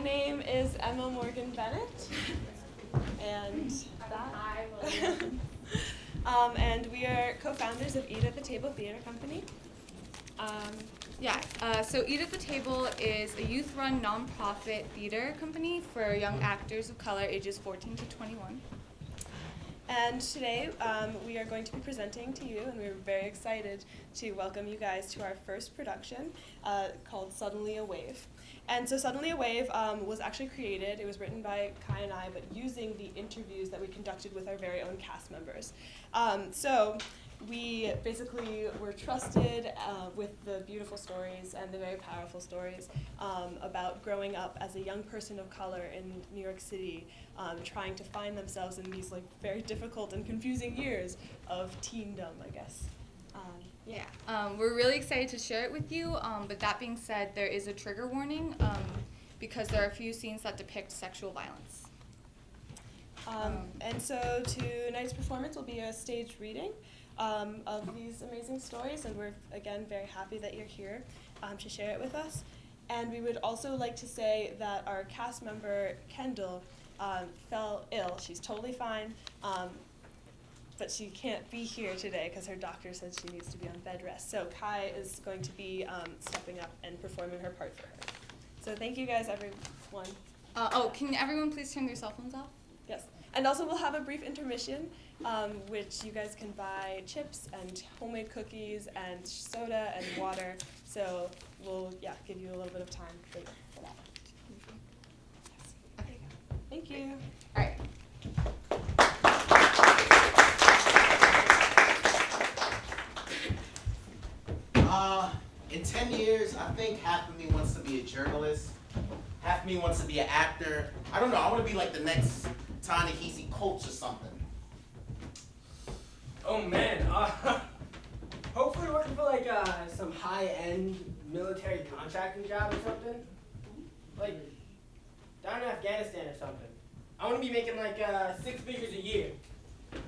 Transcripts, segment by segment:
name is Emma Morgan Bennett, and and we are co-founders of Eat at the Table Theater Company. So Eat at the Table is a youth-run nonprofit theater company for young actors of color ages 14 to 21. And today we are going to be presenting to you, and we're very excited to welcome you guys to our first production called Suddenly a Wave. And so Suddenly a Wave was actually created, it was written by Kai and I, but using the interviews that we conducted with our very own cast members. So we basically were trusted with the beautiful stories and the very powerful stories about growing up as a young person of color in New York City, trying to find themselves in these very difficult and confusing years of teendom, I guess. We're really excited to share it with you, but that being said, there is a trigger warning because there are a few scenes that depict sexual violence. And so tonight's performance will be a staged reading of these amazing stories, and we're, again, very happy that you're here to share it with us. And we would also like to say that our cast member, Kendall, fell ill. She's totally fine, but she can't be here today because her doctor said she needs to be on bed rest. So Kai is going to be stepping up and performing her part for her. So thank you guys, everyone. Can everyone please turn their cell phones off? Yes. And also we'll have a brief intermission, which you guys can buy chips and homemade cookies and soda and water. So we'll give you a little bit of time later for that. Okay. Thank you. All right. In 10 years, I think half of me wants to be a journalist, half of me wants to be an actor. I don't know, I want to be like the next Ta-Nehisi Coates or something. Oh man, hopefully working for some high-end military contracting job or something. Like down in Afghanistan or something. I want to be making 6 figures a year,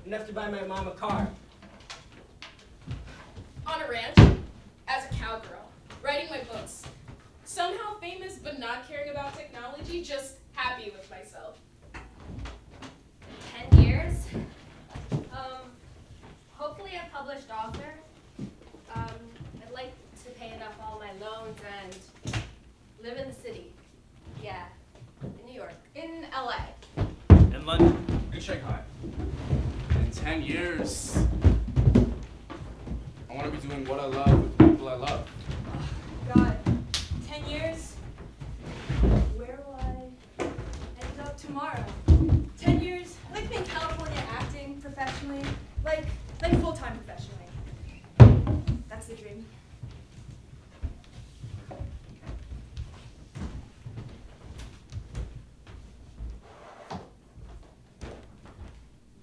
enough to buy my mom a car. On a ranch, as a cowgirl, writing my books. Somehow famous but not caring about technology, just happy with myself. 10 years. Hopefully a published author. I'd like to pay enough all my loans and live in the city. Yeah, in New York. In LA. In London. In Shanghai. In 10 years, I want to be doing what I love with the people I love. God, 10 years? Where will I end up tomorrow? 10 years? I'd like to be in California acting professionally, like full-time professionally. That's the dream.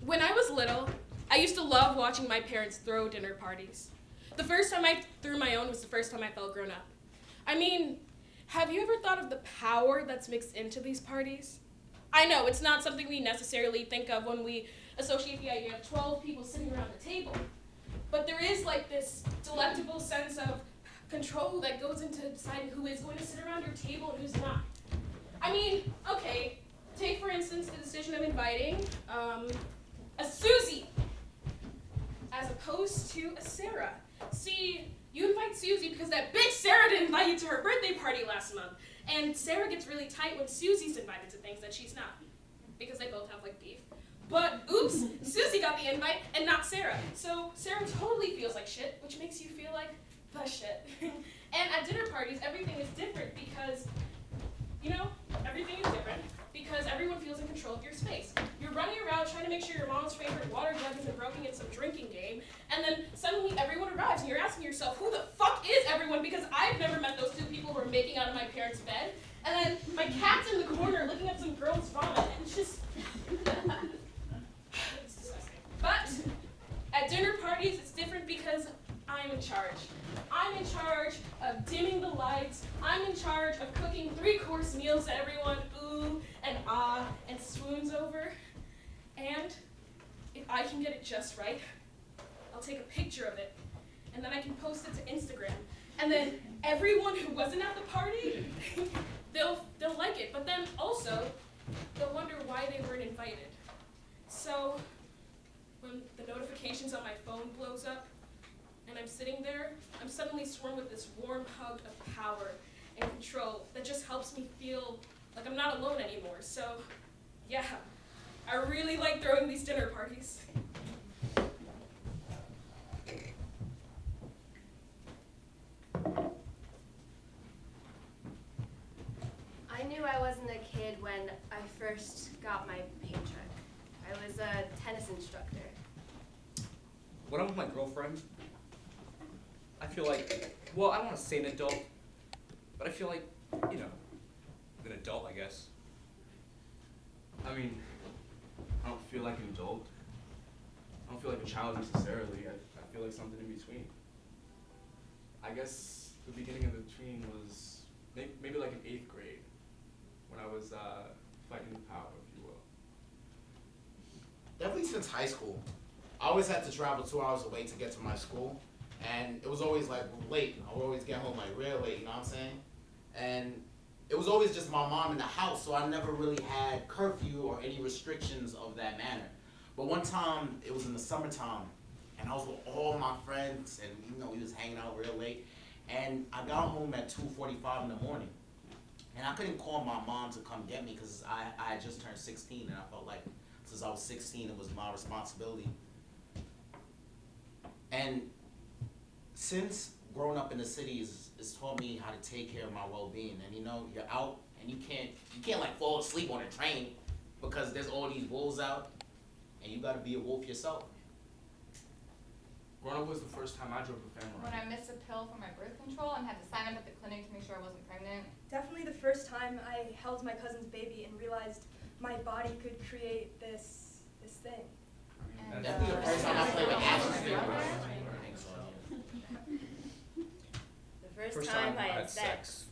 When I was little, I used to love watching my parents throw dinner parties. The first time I threw my own was the first time I felt grown up. I mean, have you ever thought of the power that's mixed into these parties? I know, it's not something we necessarily think of when we associate the idea of 12 people sitting around the table. But there is this delectable sense of control that goes into deciding who is going to sit around your table and who's not. I mean, okay, take for instance the decision of inviting a Susie as opposed to a Sarah. See, you invite Susie because that bitch Sarah didn't invite you to her birthday party last month. And Sarah gets really tight when Susie's invited to things that she's not, because they both have beef. But oops, Susie got the invite and not Sarah. So Sarah totally feels like shit, which makes you feel like the shit. And at dinner parties, everything is different because, everything is different because everyone feels in control of your space. You're running around trying to make sure your mom's favorite water jug isn't broken in some drinking game, and then suddenly everyone arrives and you're asking yourself, who the fuck is everyone? Because I've never met those two people who are making out of my parents' bed. And then my cat's in the corner looking at some girl's vomit, and it's just... It's disgusting. But at dinner parties, it's different because I'm in charge. I'm in charge of dimming the lights. I'm in charge of cooking 3-course meals that everyone ooh and ah and swoons over. And if I can get it just right, I'll take a picture of it, and then I can post it to Instagram. And then everyone who wasn't at the party, they'll like it. it, but then also they'll wonder why they weren't invited. So when the notifications on my phone blows up and I'm sitting there, I'm suddenly swarmed with this warm hug of power and control that just helps me feel like I'm not alone anymore. So yeah, I really like throwing these dinner parties. I knew I wasn't a kid when I first got my paycheck. I was a tennis instructor. When I'm with my girlfriend, I feel like, well, I don't want to say an adult, but I feel like, you know, an adult, I guess. I mean, I don't feel like an adult. I don't feel like a child necessarily. I feel like something in between. I guess the beginning of the between was maybe like in 8th grade, when I was fighting the power, if you will. Definitely since high school. I always had to travel 2 hours away to get to my school, and it was always like late. I would always get home like real late, you know what I'm saying? And it was always just my mom in the house, so I never really had curfew or any restrictions of that manner. But one time, it was in the summertime, and I was with all my friends, and you know, we was hanging out real late, and I got home at 2:45 in the morning. And I couldn't call my mom to come get me because I had just turned 16, and I felt like since I was 16, it was my responsibility. And since growing up in the city has taught me how to take care of my well-being. And you know, you're out and you can't like fall asleep on a train because there's all these wolves out, and you gotta be a wolf yourself. Growing up was the first time I drove a family. When I missed a pill for my birth control and had to sign up at the clinic to make sure I wasn't pregnant. Definitely the first time I held my cousin's baby and realized my body could create this thing. And, Definitely the first time I played with action figures. The first time I had sex.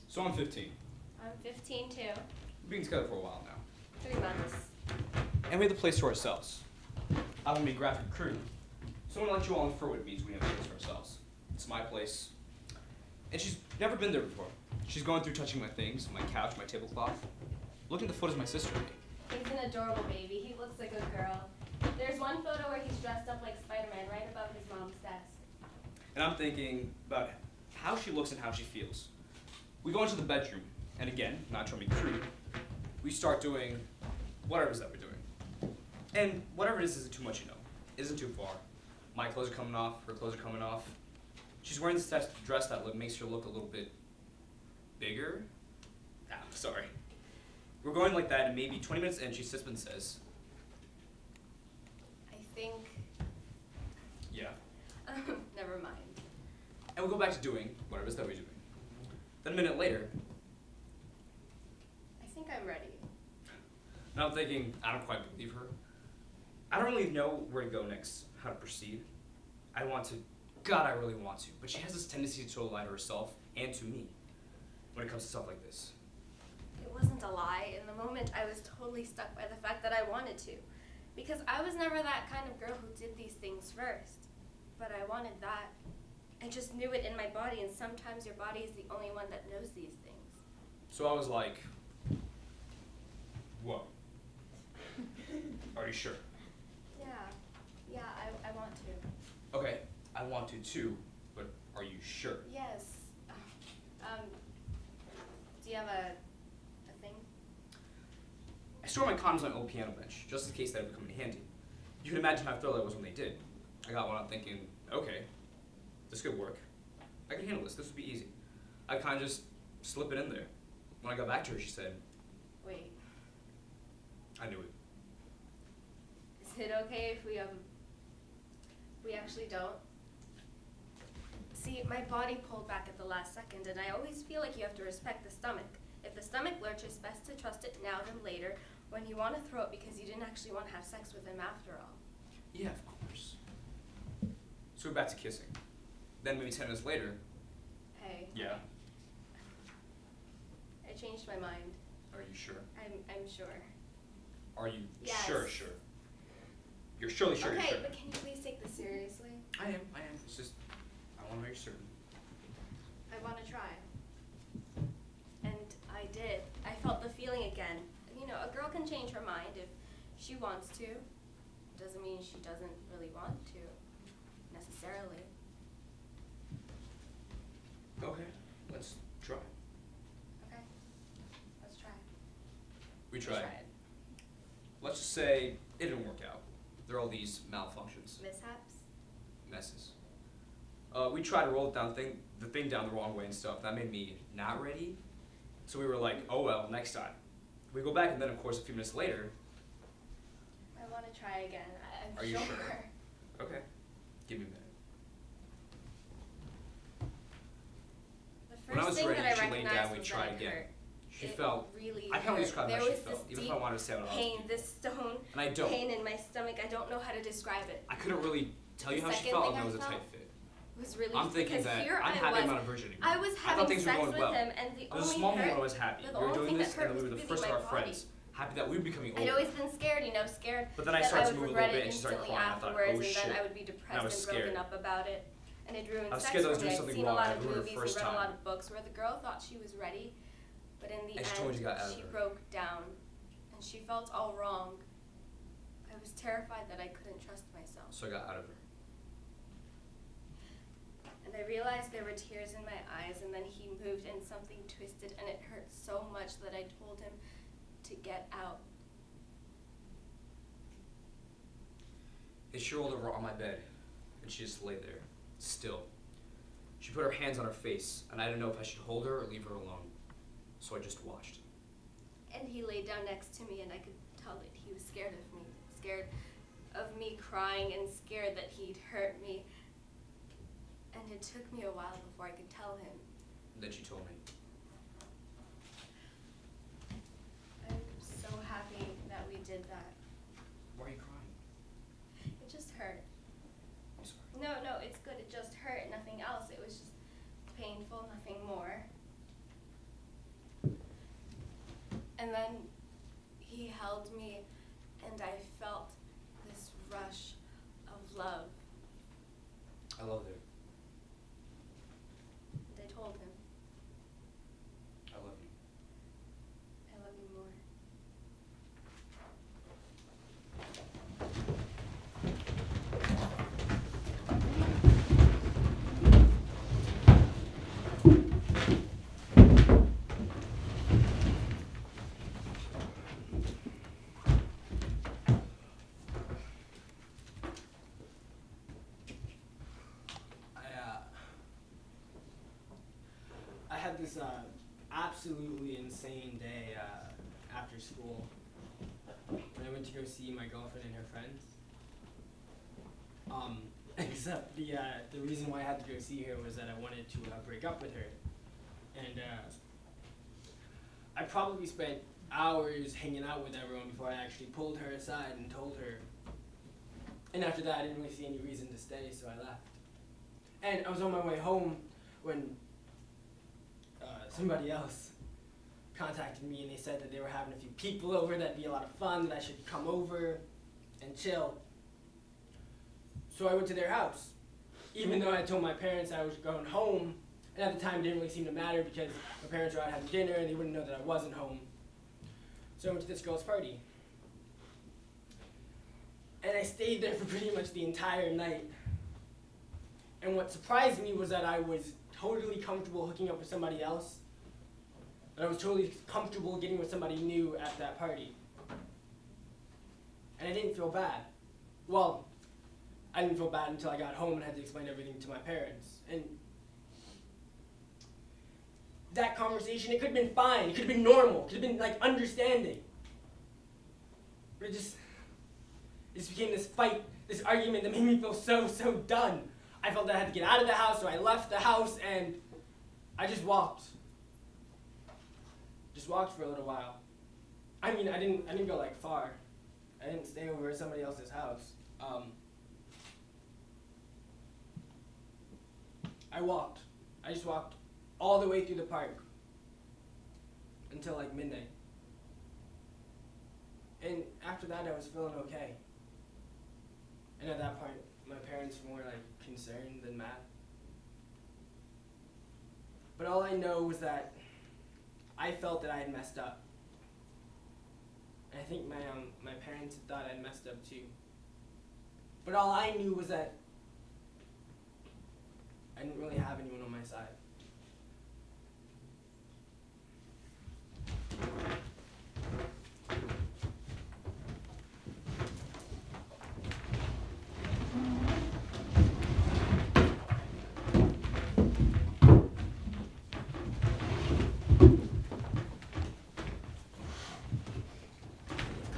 So I'm 15. I'm 15 too. We've been together for a while now. 3 months. And we have the place to ourselves. I want to be graphic crew. So I'm going to let you all infer what it means we have a place to ourselves. It's my place. And she's never been there before. She's going through touching my things, my couch, my tablecloth. Looking at the foot as my sister and me. He's an adorable baby. He looks like a girl. There's one photo where he's dressed up like Spider-Man right above his mom's desk. And I'm thinking about how she looks and how she feels. We go into the bedroom, and again, not trying to be crude, we start doing whatever it is that we're doing. And whatever it is isn't too much, you know. Isn't too far. My clothes are coming off, her clothes are coming off. She's wearing this dress that makes her look a little bit bigger. Ah, sorry. We're going like that, and maybe 20 minutes in, she sits up and says, I think. yeah. Never mind. And we go back to doing whatever it is that we're doing. Then a minute later, I think I'm ready. and I'm thinking, I don't quite believe her. I don't really know where to go next, how to proceed. I want to, God, I really want to, but she has this tendency to lie to herself and to me when it comes to stuff like this. It wasn't a lie. In the moment, I was totally stuck by the fact that I wanted to. Because I was never that kind of girl who did these things first. But I wanted that. I just knew it in my body, and sometimes your body is the only one that knows these things. So I was like, whoa. Are you sure? Yeah, I want to. Okay, I want to too, but are you sure? Yes. Do you have a thing? I store my condoms on my old piano bench, just in case that would come in handy. You can imagine how thrilled I was when they did. I got one out thinking, okay, this could work. I can handle this, this would be easy. I kind of just slip it in there. When I got back to her, she said, Wait, I knew it. is it okay if we actually don't? See, my body pulled back at the last second, and I always feel like you have to respect the stomach. If the stomach lurches, best to trust it now than later when you want to throw it because you didn't actually want to have sex with him after all. Yeah, of course. So we're back to kissing. Then maybe 10 minutes later. Hey. Yeah. I changed my mind. Are you sure? I'm sure. Are you Yes. sure? You're surely sure Okay, you're sure. but can you please take this seriously? I am. It's just, I want to make certain. I want to try. And I did. I felt the feeling again. You know, a girl can change her mind if she wants to. Doesn't mean she doesn't really want to, necessarily. Okay, let's try. Okay, let's try. We Let's tried. try it. Let's just say it didn't work out. There are all these malfunctions, Mishaps? messes. We tried to roll the thing down the wrong way and stuff. That made me not ready. So we were like, oh well, next time. We go back and then of course a few minutes later. I want to try again. I'm Are you sure? Okay, give me a minute. The When I first was thing ready, that I she laid recognized down. We was tried that it again. hurt. She It felt. really I can't really hurt. describe There how she was felt, this even if deep I wanted to say it. pain, this stone And I don't. pain in my stomach. I don't know how to describe it. I couldn't really tell you The how she second felt, thing and it I was a felt tight fit. It was really I'm thinking because that here I'm I happy was. I'm not a virgin anymore. I was I thought having things were sex going with well. him, and the There was a only small moment hurt, where I was happy. the We were only doing thing this, that hurt and then we was were the really first of my our body. friends. Happy that we were becoming I'd older. always been scared, scared But then I that started I to would move a little regret bit, it and she started instantly crying. I thought, afterwards, oh and shit. then I would be And I depressed was and broken scared. up about it. And it ruined I was sex scared that I for was me. doing I'd something seen a wrong. lot I of ruined her movies and first read a lot time. of books where the girl thought she was ready, but in the And she told me you got out end, of she her. broke down, and she felt all wrong. I was terrified that I couldn't trust myself. So I got out of her. And I realized there were tears in my eyes, and then he moved and something twisted, and it hurt so much that I told him to get out. And she rolled over on my bed, and she just lay there, still. She put her hands on her face, and I didn't know if I should hold her or leave her alone. So I just watched. And he laid down next to me, and I could tell that he was scared of me crying and scared that he'd hurt me. And it took me a while before I could tell him. And then she told me. I'm so happy that we did that. Why are you crying? It just hurt. I'm sorry. No, it's good. It just hurt, nothing else. It was just painful, nothing more. And then he held me, and I felt this rush of love. I loved her. And I told him, I love you. I love you more. I had this absolutely insane day after school when I went to go see my girlfriend and her friends. Except the reason why I had to go see her was that I wanted to break up with her, and I probably spent hours hanging out with everyone before I actually pulled her aside and told her. And after that, I didn't really see any reason to stay, so I left. And I was on my way home when somebody else contacted me, and they said that they were having a few people over, that'd be a lot of fun, that I should come over and chill. So I went to their house, even though I told my parents I was going home, and at the time it didn't really seem to matter because my parents were out having dinner and they wouldn't know that I wasn't home. So I went to this girl's party. And I stayed there for pretty much the entire night. And what surprised me was that I was totally comfortable hooking up with somebody else. And I was totally comfortable getting with somebody new at that party. And I didn't feel bad. Well, I didn't feel bad until I got home and had to explain everything to my parents. And that conversation, it could have been fine. It could have been normal. It could have been like understanding. But it just became this fight, this argument that made me feel so done. I felt that I had to get out of the house, so I left the house and I just walked. Just walked for a little while. I mean, I didn't go like far. I didn't stay over at somebody else's house. I walked. I just walked all the way through the park until like midnight. And after that, I was feeling okay. And at that point, my parents were more like concerned than mad. But all I know was that I felt that I had messed up. And I think my parents thought I'd messed up too. But all I knew was that I didn't really have anyone on my side.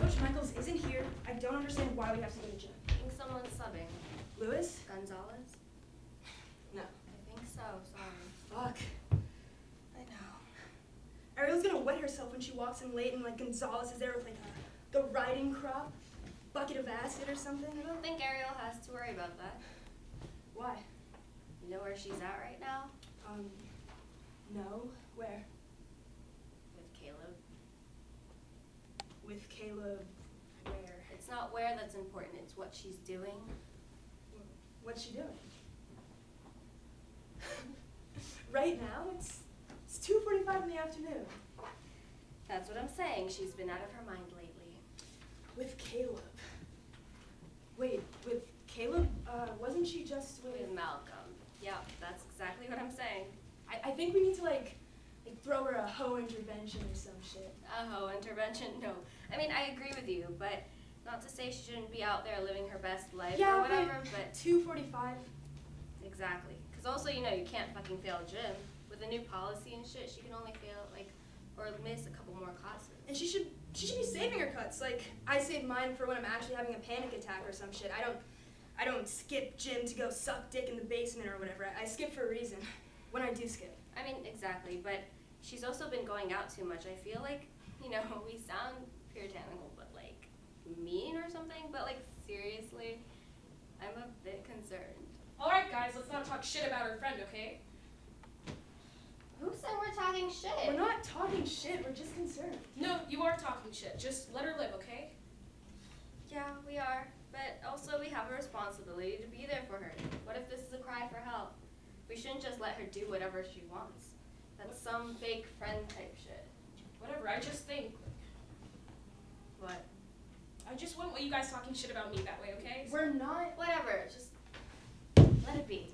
Coach Michaels isn't here. I don't understand why we have to go to gym. I think someone's subbing. Lewis? Gonzalez? No. I think so, sorry. Fuck. I know. Ariel's gonna wet herself when she walks in late and like Gonzalez is there with like the riding crop, bucket of acid or something. I don't think Ariel has to worry about that. Why? You know where she's at right now? No. Where? With Caleb. With Caleb. Where? It's not where that's important, it's what she's doing. What's she doing? Right now, it's 2:45 in the afternoon. That's what I'm saying. She's been out of her mind lately. With Caleb. Wait, with Caleb? Wasn't she just with? With Malcolm. Yeah, that's exactly what I'm saying. I think we need to like throw her a hoe intervention or some shit. Oh, intervention? No. I mean, I agree with you, but not to say she shouldn't be out there living her best life or whatever, but 2:45. exactly. Because also, you know, you can't fucking fail gym. With the new policy and shit, she can only fail, like, or miss a couple more classes. And she should be saving her cuts. Like I save mine for when I'm actually having a panic attack or some shit. I don't skip gym to go suck dick in the basement or whatever. I skip for a reason. When I do skip. I mean, exactly, but she's also been going out too much. I feel like, you know, we sound puritanical, but, like, mean or something, but, like, seriously, I'm a bit concerned. Alright, guys, let's not talk shit about her friend, okay? Who said we're talking shit? We're not talking shit. We're just concerned. No, you are talking shit. Just let her live, okay? Yeah, we are, but also we have a responsibility to be there for her. What if this is a cry for help? We shouldn't just let her do whatever she wants. That's some fake friend type shit. Whatever, I just think. What? I just wouldn't want you guys talking shit about me that way, okay? We're not. Whatever, just let it be.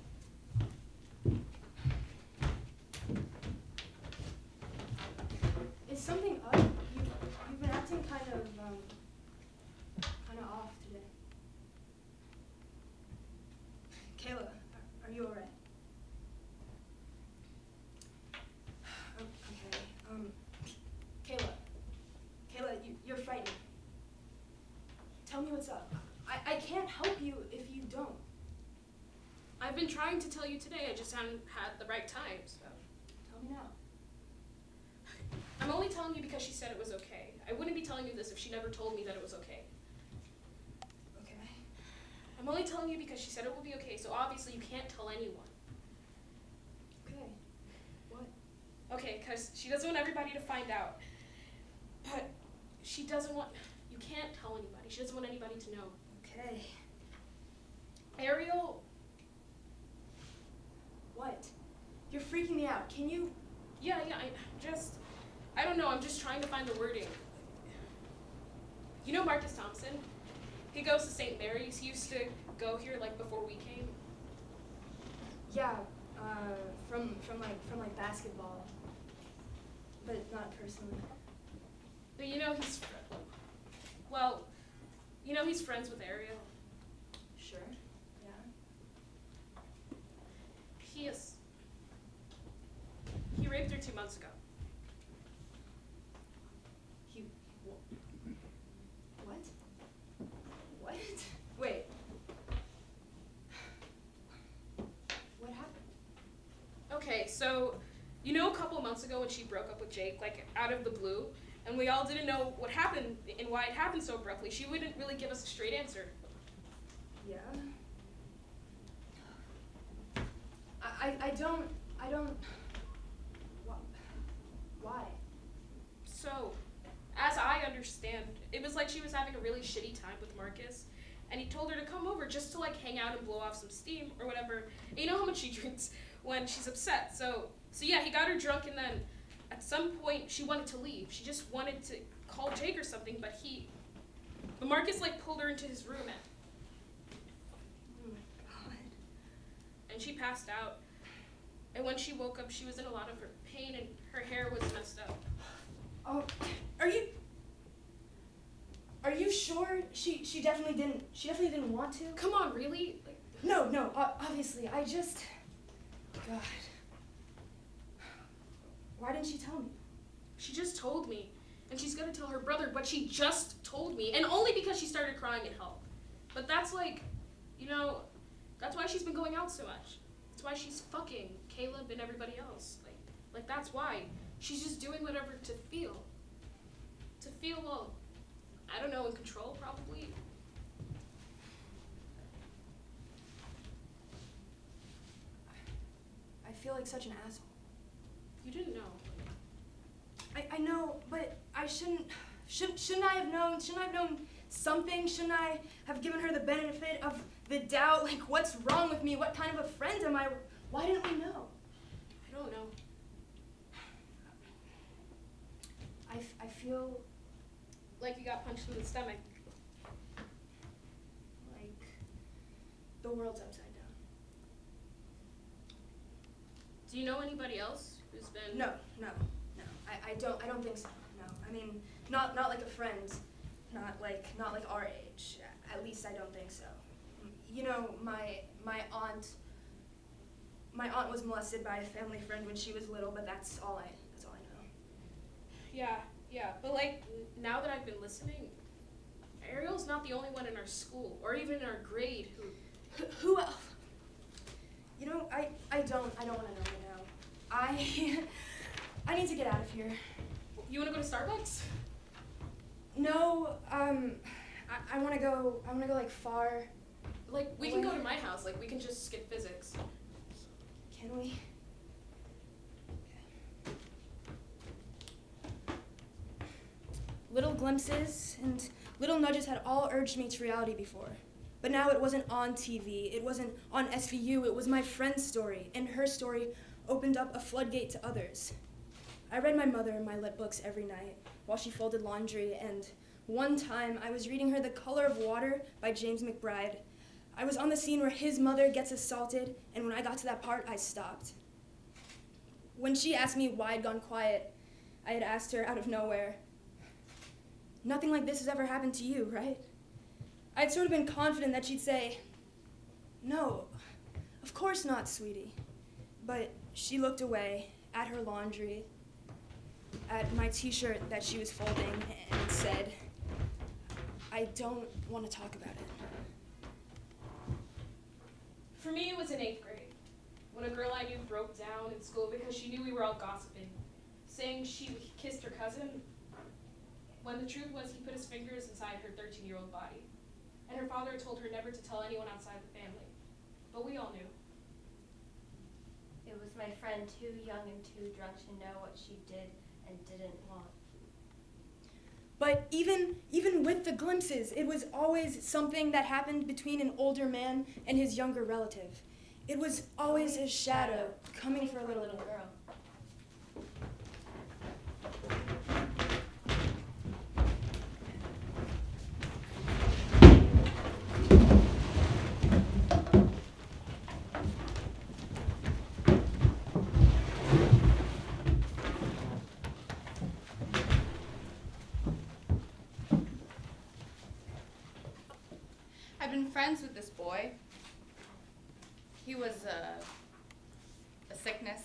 Is something up? You've been acting kind of off today. Kayla, are you alright? Okay. Kayla, you're frightened. Tell me what's up. I can't help you if you don't. I've been trying to tell you today, I just haven't had the right time, so. Tell me now. I'm only telling you because she said it was okay. I wouldn't be telling you this if she never told me that it was okay. Okay. I'm only telling you because she said it will be okay, so obviously you can't tell anyone. Okay. What? Okay, because she doesn't want everybody to find out. But she doesn't want, you can't tell anybody. She doesn't want anybody to know. Okay. Ariel, What? You're freaking me out. Can you? yeah, I don't know, I'm just trying to find the wording. You know Marcus Thompson? He goes to St. Mary's. He used to go here like before we came. Yeah. From basketball, but not personally. But you know he's friends with Ariel. Sure. Yeah. He raped her 2 months ago. What? What? Wait. What happened? Okay, so you know a couple of months ago when she broke up with Jake, like out of the blue, and we all didn't know what happened and why it happened so abruptly. She wouldn't really give us a straight answer. Yeah. I don't. Why? So, as I understand, it was like she was having a really shitty time with Marcus, and he told her to come over just to like hang out and blow off some steam or whatever. And you know how much she drinks when she's upset. So yeah, he got her drunk, and then at some point she wanted to leave. She just wanted to call Jake or something, but Marcus like pulled her into his room Oh my god. and she passed out. And when she woke up, she was in a lot of her pain, and her hair was messed up. Oh, are you sure she definitely didn't want to? Come on, really? Like, No, obviously, God. Why didn't she tell me? she just told me, and she's gonna tell her brother, but she just told me, and only because she started crying it helped. But that's like, that's why she's been going out so much. That's why she's fucking Caleb and everybody else. Like that's why. She's just doing whatever to feel. To feel, well, I don't know, in control, probably. I feel like such an asshole. You didn't know. I know, but I shouldn't I have known? Shouldn't I have known something? Shouldn't I have given her the benefit of the doubt? Like, what's wrong with me? What kind of a friend am I? Why didn't we know? I don't know. I feel Like you got punched in the stomach. like the world's upside down. Do you know anybody else who's been... No. I don't think so. No. I mean, not like a friend. Not like our age. At least I don't think so. You know, my aunt was molested by a family friend when she was little, but that's all I know. Yeah, but like, now that I've been listening, Ariel's not the only one in our school, or even in our grade Who else? You know, I don't want to know right now. I need to get out of here. You wanna go to Starbucks? No, I want to go like far. Like, we can go to my house, like, we can just skip physics. Can we? Little glimpses and little nudges had all urged me to reality before. But now it wasn't on TV, it wasn't on SVU, it was my friend's story, and her story opened up a floodgate to others. I read my mother my lit books every night while she folded laundry, and one time I was reading her The Color of Water by James McBride. I was on the scene where his mother gets assaulted, and when I got to that part, I stopped. When she asked me why I'd gone quiet, I had asked her out of nowhere, "Nothing like this has ever happened to you, right?" I'd sort of been confident that she'd say, "No, of course not, sweetie." But she looked away at her laundry, at my t-shirt that she was folding, and said, "I don't want to talk about it." For me, it was in 8th grade, when a girl I knew broke down in school because she knew we were all gossiping, saying she kissed her cousin, when the truth was he put his fingers inside her 13-year-old body, and her father told her never to tell anyone outside the family. But we all knew. It was my friend too young and too drunk to know what she did and didn't want. But even with the glimpses, it was always something that happened between an older man and his younger relative. It was always a shadow coming for a little girl. I've been friends with this boy. He was a sickness.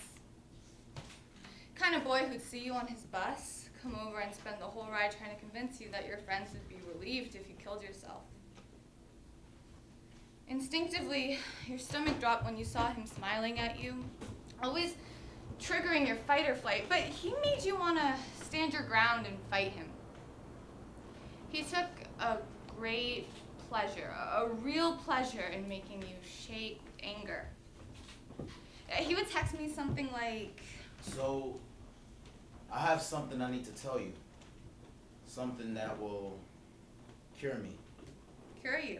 Kind of boy who'd see you on his bus, come over and spend the whole ride trying to convince you that your friends would be relieved if you killed yourself. Instinctively, your stomach dropped when you saw him smiling at you, always triggering your fight or flight, but he made you want to stand your ground and fight him. He took a great pleasure, a real pleasure in making you shake with anger. He me something like, So, I have something I need to tell you. Something that will cure me. cure you.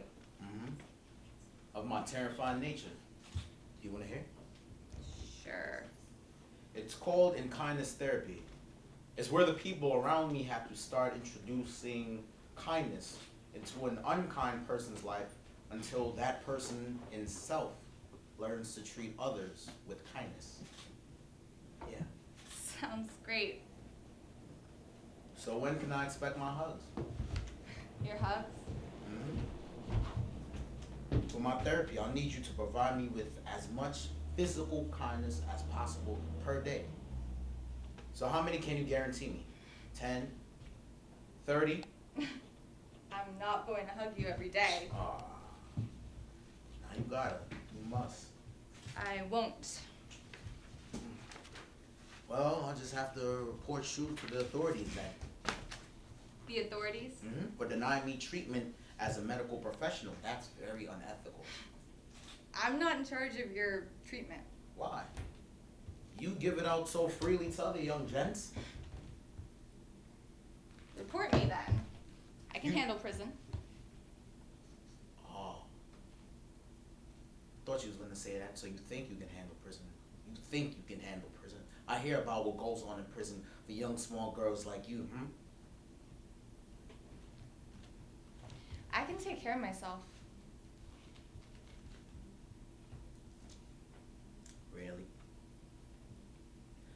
Of my terrifying nature. Do you want to hear? Sure. It's called in kindness therapy. It's where the people around me have to start introducing kindness into an unkind person's life until that person in self learns to treat others with kindness. Yeah. Sounds great. So when can I expect my hugs? Your hugs? For my therapy, I'll need you to provide me with as much physical kindness as possible per day. So how many can you guarantee me? 10? 30? I'm not going to hug you every day. Ah, now you gotta. You must. I won't. Well, I'll just have to report you to the authorities then. The authorities? For denying me treatment as a medical professional. That's very unethical. I'm not in charge of your treatment. Why? You give it out so freely to other young gents. Report me then. I can You- handle prison. Oh. Thought you was gonna say that, so you think you can handle prison. You think you can handle prison. I hear about what goes on in prison for young small girls like you, I can take care of myself. Really?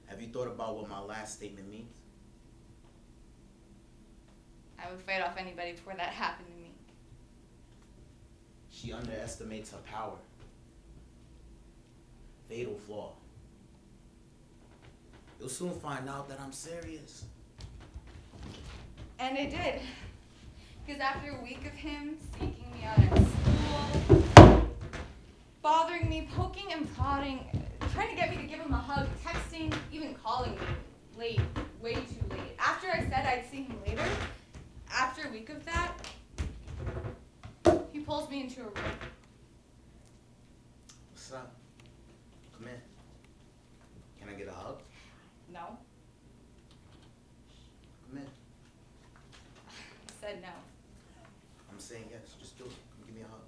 Have you thought about what my last statement means? I would fight off anybody before that happened to me. She underestimates her power. Fatal flaw. You'll soon find out that I'm serious. And I did. Because after a week of him seeking me out at school, bothering me, poking and prodding, trying to get me to give him a hug, texting, even calling me late, way too late. After I said I'd see him later, after a week of that, he pulls me into a room. What's up? Come in. Can I get a hug? No. Come in. I said no. I'm saying yes. Just do it. Come give me a hug.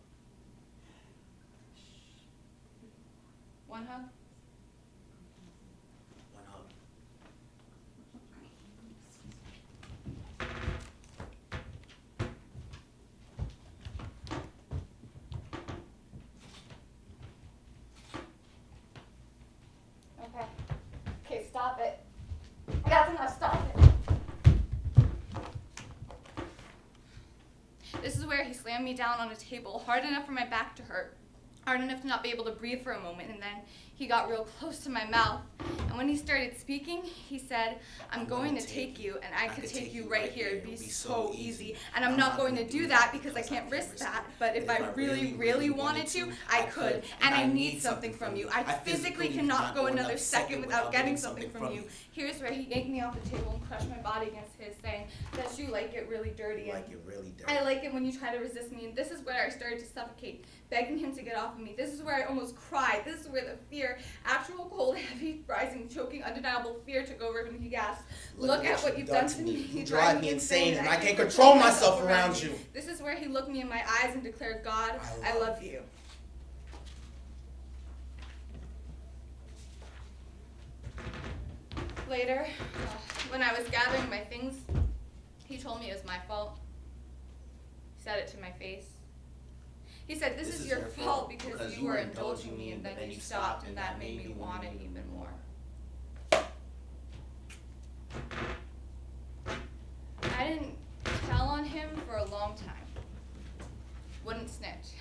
One hug? One hug. Okay. Okay, stop it. That's enough, stop it. This is where he slammed me down on a table, hard enough for my back to hurt, hard enough to not be able to breathe for a moment, and then he got real close to my mouth. And when he started speaking, he said, I'm going to take you, and I could take you right here. It'd be so easy. And I'm not going to do that because I can't risk that. But if I really, really wanted to, I could. And I need something from you. I physically cannot go another second without getting something from you. Here's where he yanked me off the table and crushed my body against his, saying that you like it really dirty. Like it really dirty. I like it when you try to resist me, and this is where I started to suffocate, begging him to get off of me. This is where I almost cried. This is where the fear, actual cold, heavy, rising, choking, undeniable fear took over and he gasped. Look at what you've done to me. You drive me insane, and I can't control myself around you. This is where he looked me in my eyes and declared, God, I love you. Later, when I was gathering my things, he told me it was my fault. He said it to my face. He said, this is your fault because you were indulging me and then you stopped, and that made me want it even more. I didn't tell on him for a long time. Wouldn't snitch.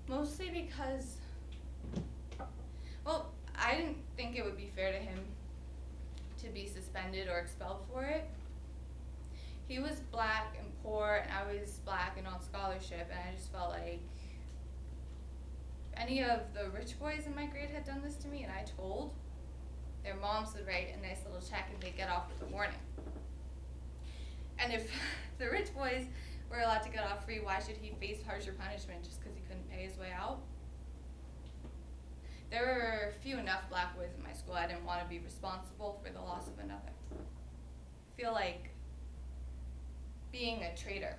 Mostly because, well, I didn't think it would be fair to him to be suspended or expelled for it. He was black and poor, and I was black and on scholarship, and I just felt like if any of the rich boys in my grade had done this to me and I told, their moms would write a nice little check and they'd get off with a warning. And if the rich boys were allowed to get off free, why should he face harsher punishment just because he couldn't pay his way out? There were few enough black boys in my school. I didn't want to be responsible for the loss of another. I feel like being a traitor.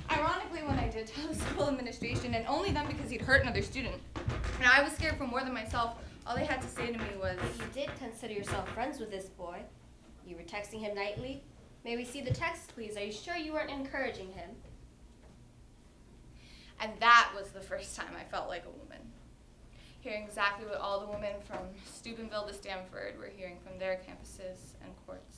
Ironically, when I did tell the school administration, and only then because he'd hurt another student, and I was scared for more than myself, all they had to say to me was, You did consider yourself friends with this boy. You were texting him nightly. May we see the text, please? Are you sure you weren't encouraging him? and that was the first time I felt like a woman. Hearing exactly what all the women from Steubenville to Stamford were hearing from their campuses and courts.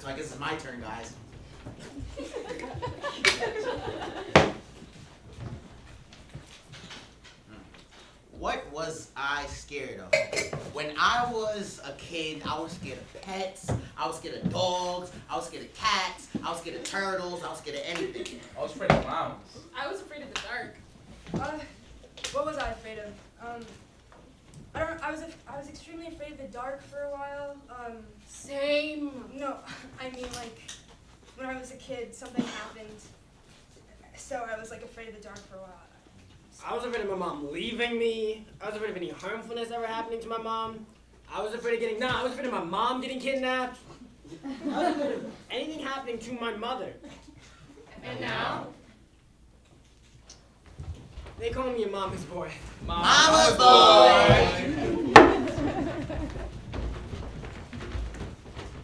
So I guess it's my turn, guys. What was I scared of? When I was a kid, I was scared of pets, I was scared of dogs, I was scared of cats, I was scared of turtles, I was scared of anything. I was afraid of clowns. I was afraid of the dark. What was I afraid of? I was extremely afraid of the dark for a while. Same. No, I mean like when I was a kid, something happened, so I was like afraid of the dark for a while. I was afraid of my mom leaving me. I was afraid of any harmfulness ever happening to my mom. I was afraid of my mom getting kidnapped. I was afraid of anything happening to my mother. And now? They call me a mama's boy. Mama's boy!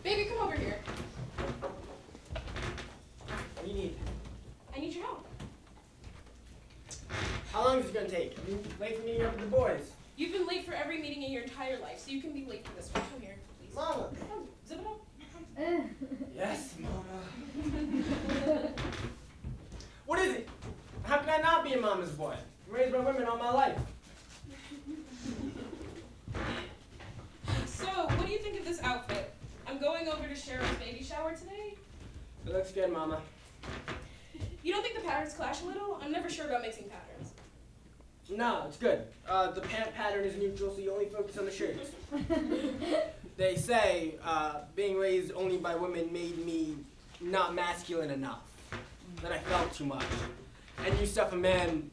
Baby, come over here. What do you need? I need your help. How long is it gonna take? I'm late for meeting up with the boys. You've been late for every meeting in your entire life, so you can be late for this one. Come here, please. Mama. Oh, zip it up. Yes, Mama. What is it? How can I not be a mama's boy? I'm raised by women all my life. So, what do you think of this outfit? I'm going over to Cheryl's baby shower today. It looks good, Mama. You don't think the patterns clash a little? I'm never sure about mixing patterns. No, it's good. The pant pattern is neutral, so you only focus on the shirts. They say being raised only by women made me not masculine enough. That I felt too much. And you stuff a man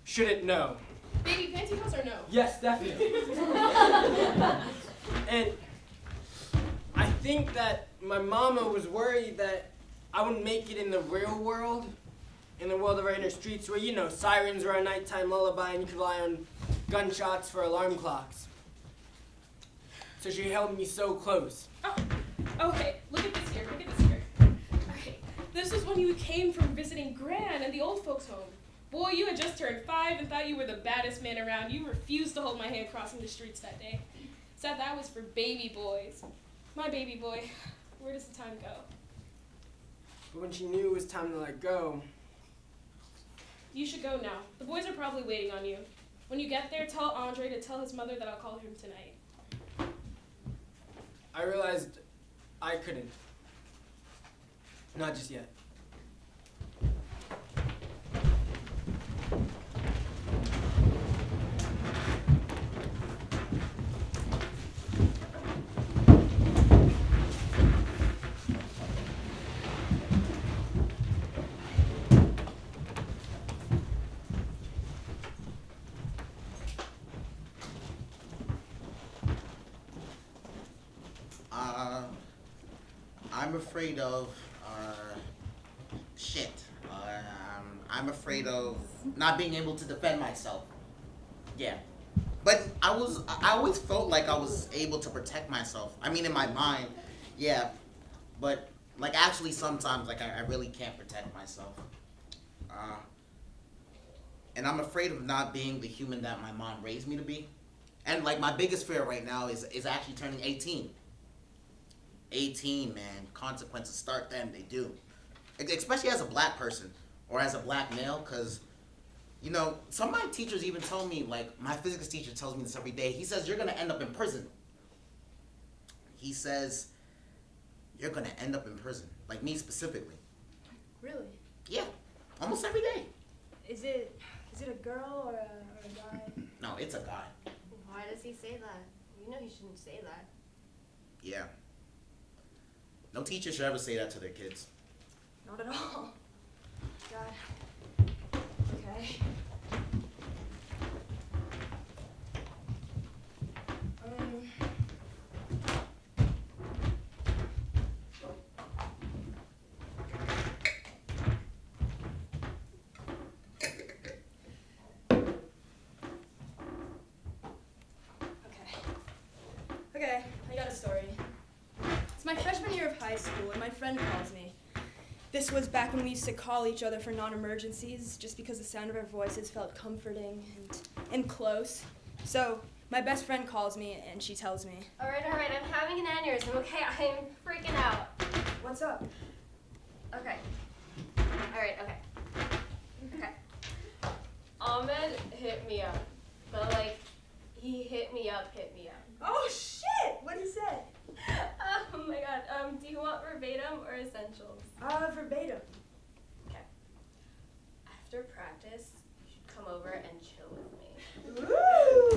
shouldn't know. Baby, pantyhose or no? Yes, definitely. And I think that my mama was worried that I wouldn't make it in the real world, in the world of our inner streets where, you know, sirens are a nighttime lullaby and you can rely on gunshots for alarm clocks. So she held me so close. Oh, okay. Look at this here. Look at this here. Okay. This was when you came from visiting Gran and the old folks' home. Boy, you had just turned 5 and thought you were the baddest man around. You refused to hold my hand crossing the streets that day. Said that was for baby boys. My baby boy. Where does the time go? But when she knew it was time to let go, You should go now. The boys are probably waiting on you. When you get there, tell Andre to tell his mother that I'll call him tonight. I realized I couldn't. Not just yet. I'm afraid of, shit. I'm afraid of not being able to defend myself. Yeah. But I always felt like I was able to protect myself. I mean, in my mind, yeah. But, like, actually sometimes, like, I really can't protect myself. and I'm afraid of not being the human that my mom raised me to be. And like my biggest fear right now is actually turning 18. 18, man. Consequences start then, they do. Especially as a black person or as a black male, because, you know, some of my teachers even tell me, like, my physics teacher tells me this every day. He says, you're going to end up in prison. He says, you're going to end up in prison. Like me specifically. Really? Yeah, almost every day. Is it a girl or a guy? No, it's a guy. Why does he say that? You know he shouldn't say that. Yeah. No teacher should ever say that to their kids. Not at all. God. Okay. Okay, I got a story. It's my freshman year of high school, and my friend calls me. This was back when we used to call each other for non-emergencies, just because the sound of our voices felt comforting and close. So, my best friend calls me, and she tells me, All right, I'm having an aneurysm, okay? I'm freaking out. "What's up?" Okay. All right, okay. Ahmed hit me up. But, like, he hit me up. Oh, shit! What'd he say? Oh, my God. Do you want verbatim or essentials? Verbatim. Okay. After practice, you should come over and chill with me. Ooh!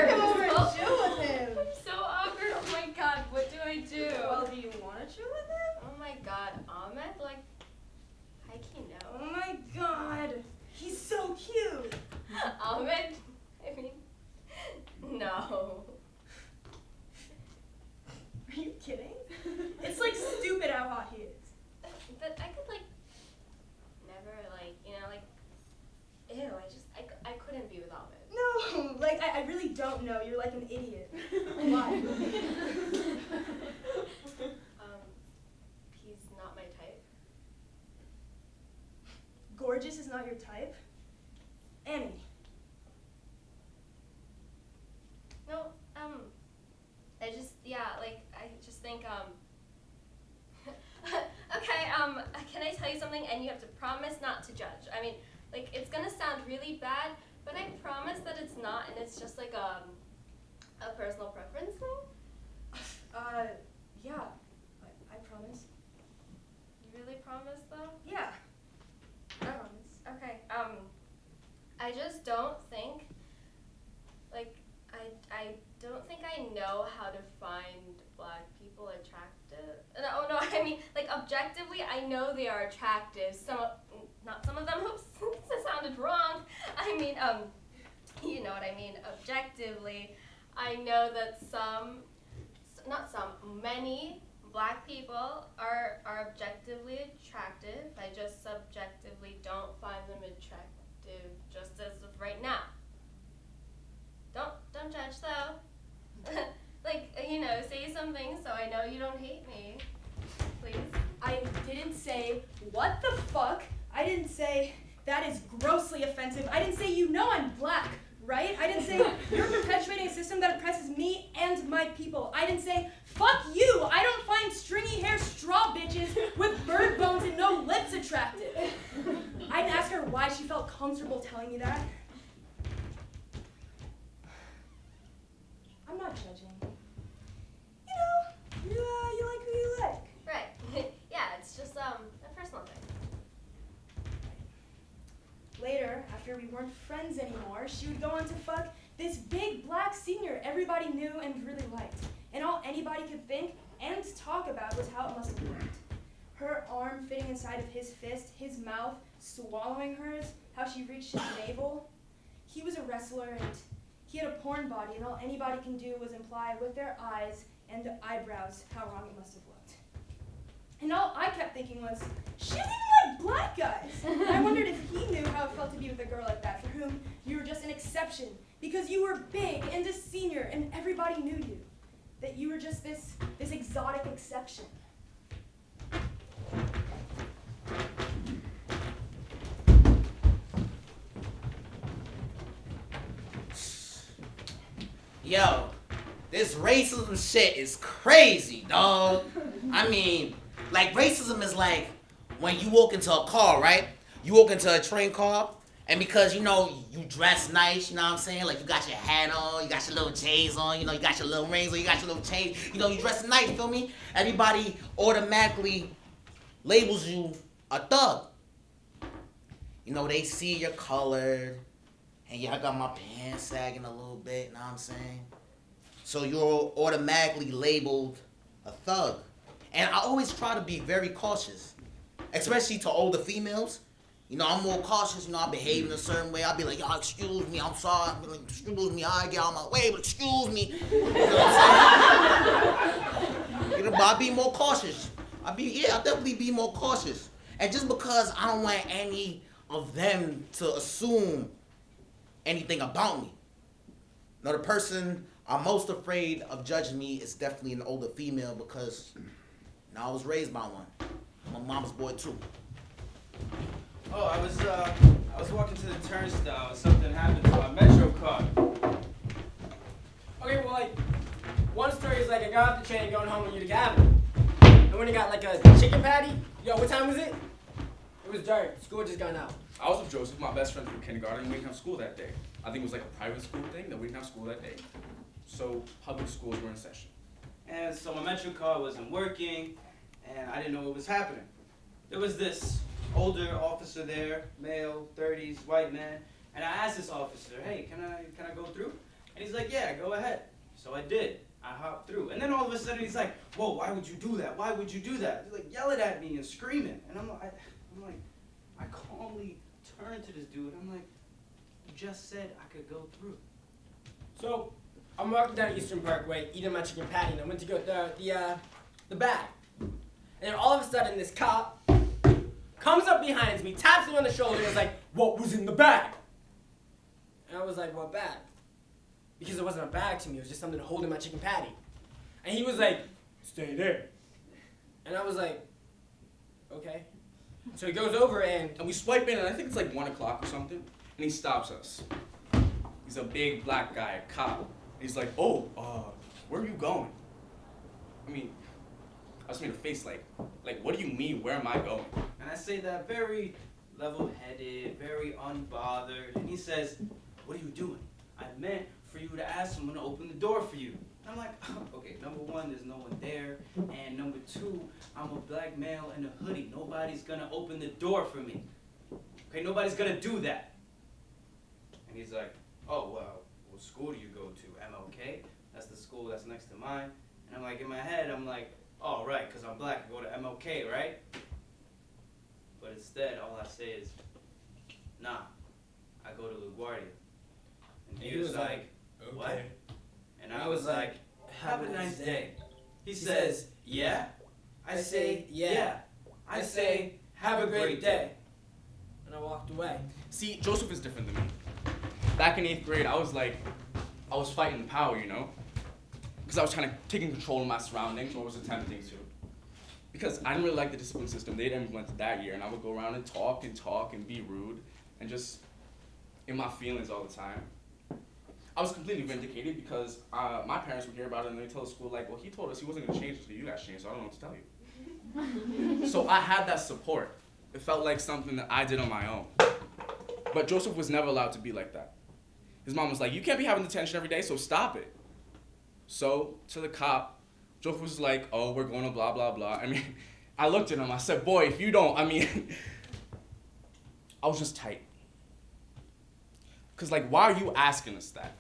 Come over and chill with him. I'm so awkward. Oh, my God. What do I do? Well, do you want to chill with him? Oh, my God. Ahmed, like, high-key no. Oh my god! He's so cute! Ahmed? I mean, no. Are you kidding? It's like stupid how hot he is. But I could, like, never, like, you know, like, ew, I couldn't be with Ahmed. No, like, I really don't know. You're like an idiot. Why? He's not my type. Gorgeous is not your type? Annie. No, I just think, okay, can I tell you something? And you have to promise not to judge. I mean, like, it's gonna sound really bad, but I promise that it's not, and it's just like, a personal preference thing. Yeah. I promise. You really promise, though? Yeah. I promise. Okay, I just don't think, like, I don't think I know how to find black people attractive. No, I mean, like, objectively, I know they are attractive. Not some of them, oops, that sounded wrong. I mean, you know what I mean. Objectively, I know that many black people are objectively attractive. I just subjectively don't find them attractive just as of right now. Don't judge though. Like, you know, say something so I know you don't hate me. Please. I didn't say, what the fuck? I didn't say, that is grossly offensive. I didn't say, you know I'm black, right? I didn't say, you're perpetuating a system that oppresses me and my people. I didn't say, fuck you! I don't find stringy hair straw bitches with bird bones and no lips attractive. I didn't ask her why she felt comfortable telling me that. I'm not judging. You know, you like who you like. Right. Yeah, it's just a personal thing. Later, after we weren't friends anymore, she would go on to fuck this big black senior everybody knew and really liked. And all anybody could think and talk about was how it must have looked. Her arm fitting inside of his fist, his mouth swallowing hers, how she reached his navel. He was a wrestler and he had a porn body, and all anybody can do was imply with their eyes and eyebrows how wrong it must have looked. And all I kept thinking was, she doesn't even like black guys. I wondered if he knew how it felt to be with a girl like that, for whom you were just an exception, because you were big and a senior and everybody knew you. That you were just this exotic exception. Yo, this racism shit is crazy, dog. I mean, like, racism is like when you walk into a car, right? You walk into a train car, and because, you know, you dress nice, you know what I'm saying? Like, you got your hat on, you got your little J's on, you know, you got your little rings on, you got your little chains, you know, you dress nice, feel me? Everybody automatically labels you a thug. You know, they see you're colored, and yeah, I got my pants sagging a little bit, you know what I'm saying? So you're automatically labeled a thug. And I always try to be very cautious, especially to older females. You know, I'm more cautious, you know, I behave in a certain way. I'll be like, yo, excuse me, I'm sorry. I'll be like, excuse me, I get out of my way, but excuse me. You know what I'm saying? You know, but I'll be more cautious. I'll definitely be more cautious. And just because I don't want any of them to assume anything about me. Now, the person I'm most afraid of judging me is definitely an older female because, you know, I was raised by one. I'm a mama's boy too. Oh, I was walking to the turnstile and something happened to my Metro card. Okay, well, like, one story is like I got off the train going home on Utica Avenue. And when I got like a chicken patty, yo, what time was it? It was dark. School had just gone out. I was with Joseph, my best friend from kindergarten, and we didn't have school that day. I think it was like a private school thing that we didn't have school that day. So public schools were in session. And so my Metro card wasn't working, and I didn't know what was happening. There was this older officer there, male, 30s, white man, and I asked this officer, hey, can I go through? And he's like, yeah, go ahead. So I did. I hopped through. And then all of a sudden he's like, whoa, why would you do that? Why would you do that? He's like yelling at me and screaming. And I'm like, I calmly turned to this dude. I'm like, you just said I could go through. So I'm walking down Eastern Parkway, eating my chicken patty, and I went to go the bag. And then all of a sudden, this cop comes up behind me, taps me on the shoulder, and is like, "What was in the bag?" And I was like, "What bag?" Because it wasn't a bag to me; it was just something holding my chicken patty. And he was like, "Stay there." And I was like, "Okay." So he goes over and And we swipe in, and I think it's like 1 o'clock or something, and he stops us. He's a big black guy, a cop. He's like, oh, where are you going? I mean, I just made a face like, what do you mean, where am I going? And I say that very level-headed, very unbothered. And he says, what are you doing? I meant for you to ask someone to open the door for you. And I'm like, oh, okay, number one, there's no one there. And number two, I'm a black male in a hoodie. Nobody's gonna open the door for me. Okay, nobody's gonna do that. And he's like, oh, well, what school do you go to? MLK? That's the school that's next to mine. And I'm like, in my head, I'm like, oh, right, because I'm black, I go to MLK, right? But instead, all I say is, nah, I go to LaGuardia. And he was like, what? And I was like, have a nice day. He says, yeah? I say, yeah. I say, have a great day. and I walked away. See, Joseph is different than me. Back in 8th grade, I was fighting the power, you know? Because I was kind of taking control of my surroundings, or was attempting to. Because I didn't really like the discipline system they'd implemented that year, and I would go around and talk and be rude, and just in my feelings all the time. I was completely vindicated because my parents would hear about it and they tell the school, like, well, he told us he wasn't going to change until you guys changed, so I don't know what to tell you. So I had that support. It felt like something that I did on my own. But Joseph was never allowed to be like that. His mom was like, you can't be having detention every day, so stop it. So, to the cop, Joseph was like, oh, we're going to blah, blah, blah. I mean, I looked at him, I said, boy, if you don't, I mean, I was just tight. Because, like, why are you asking us that?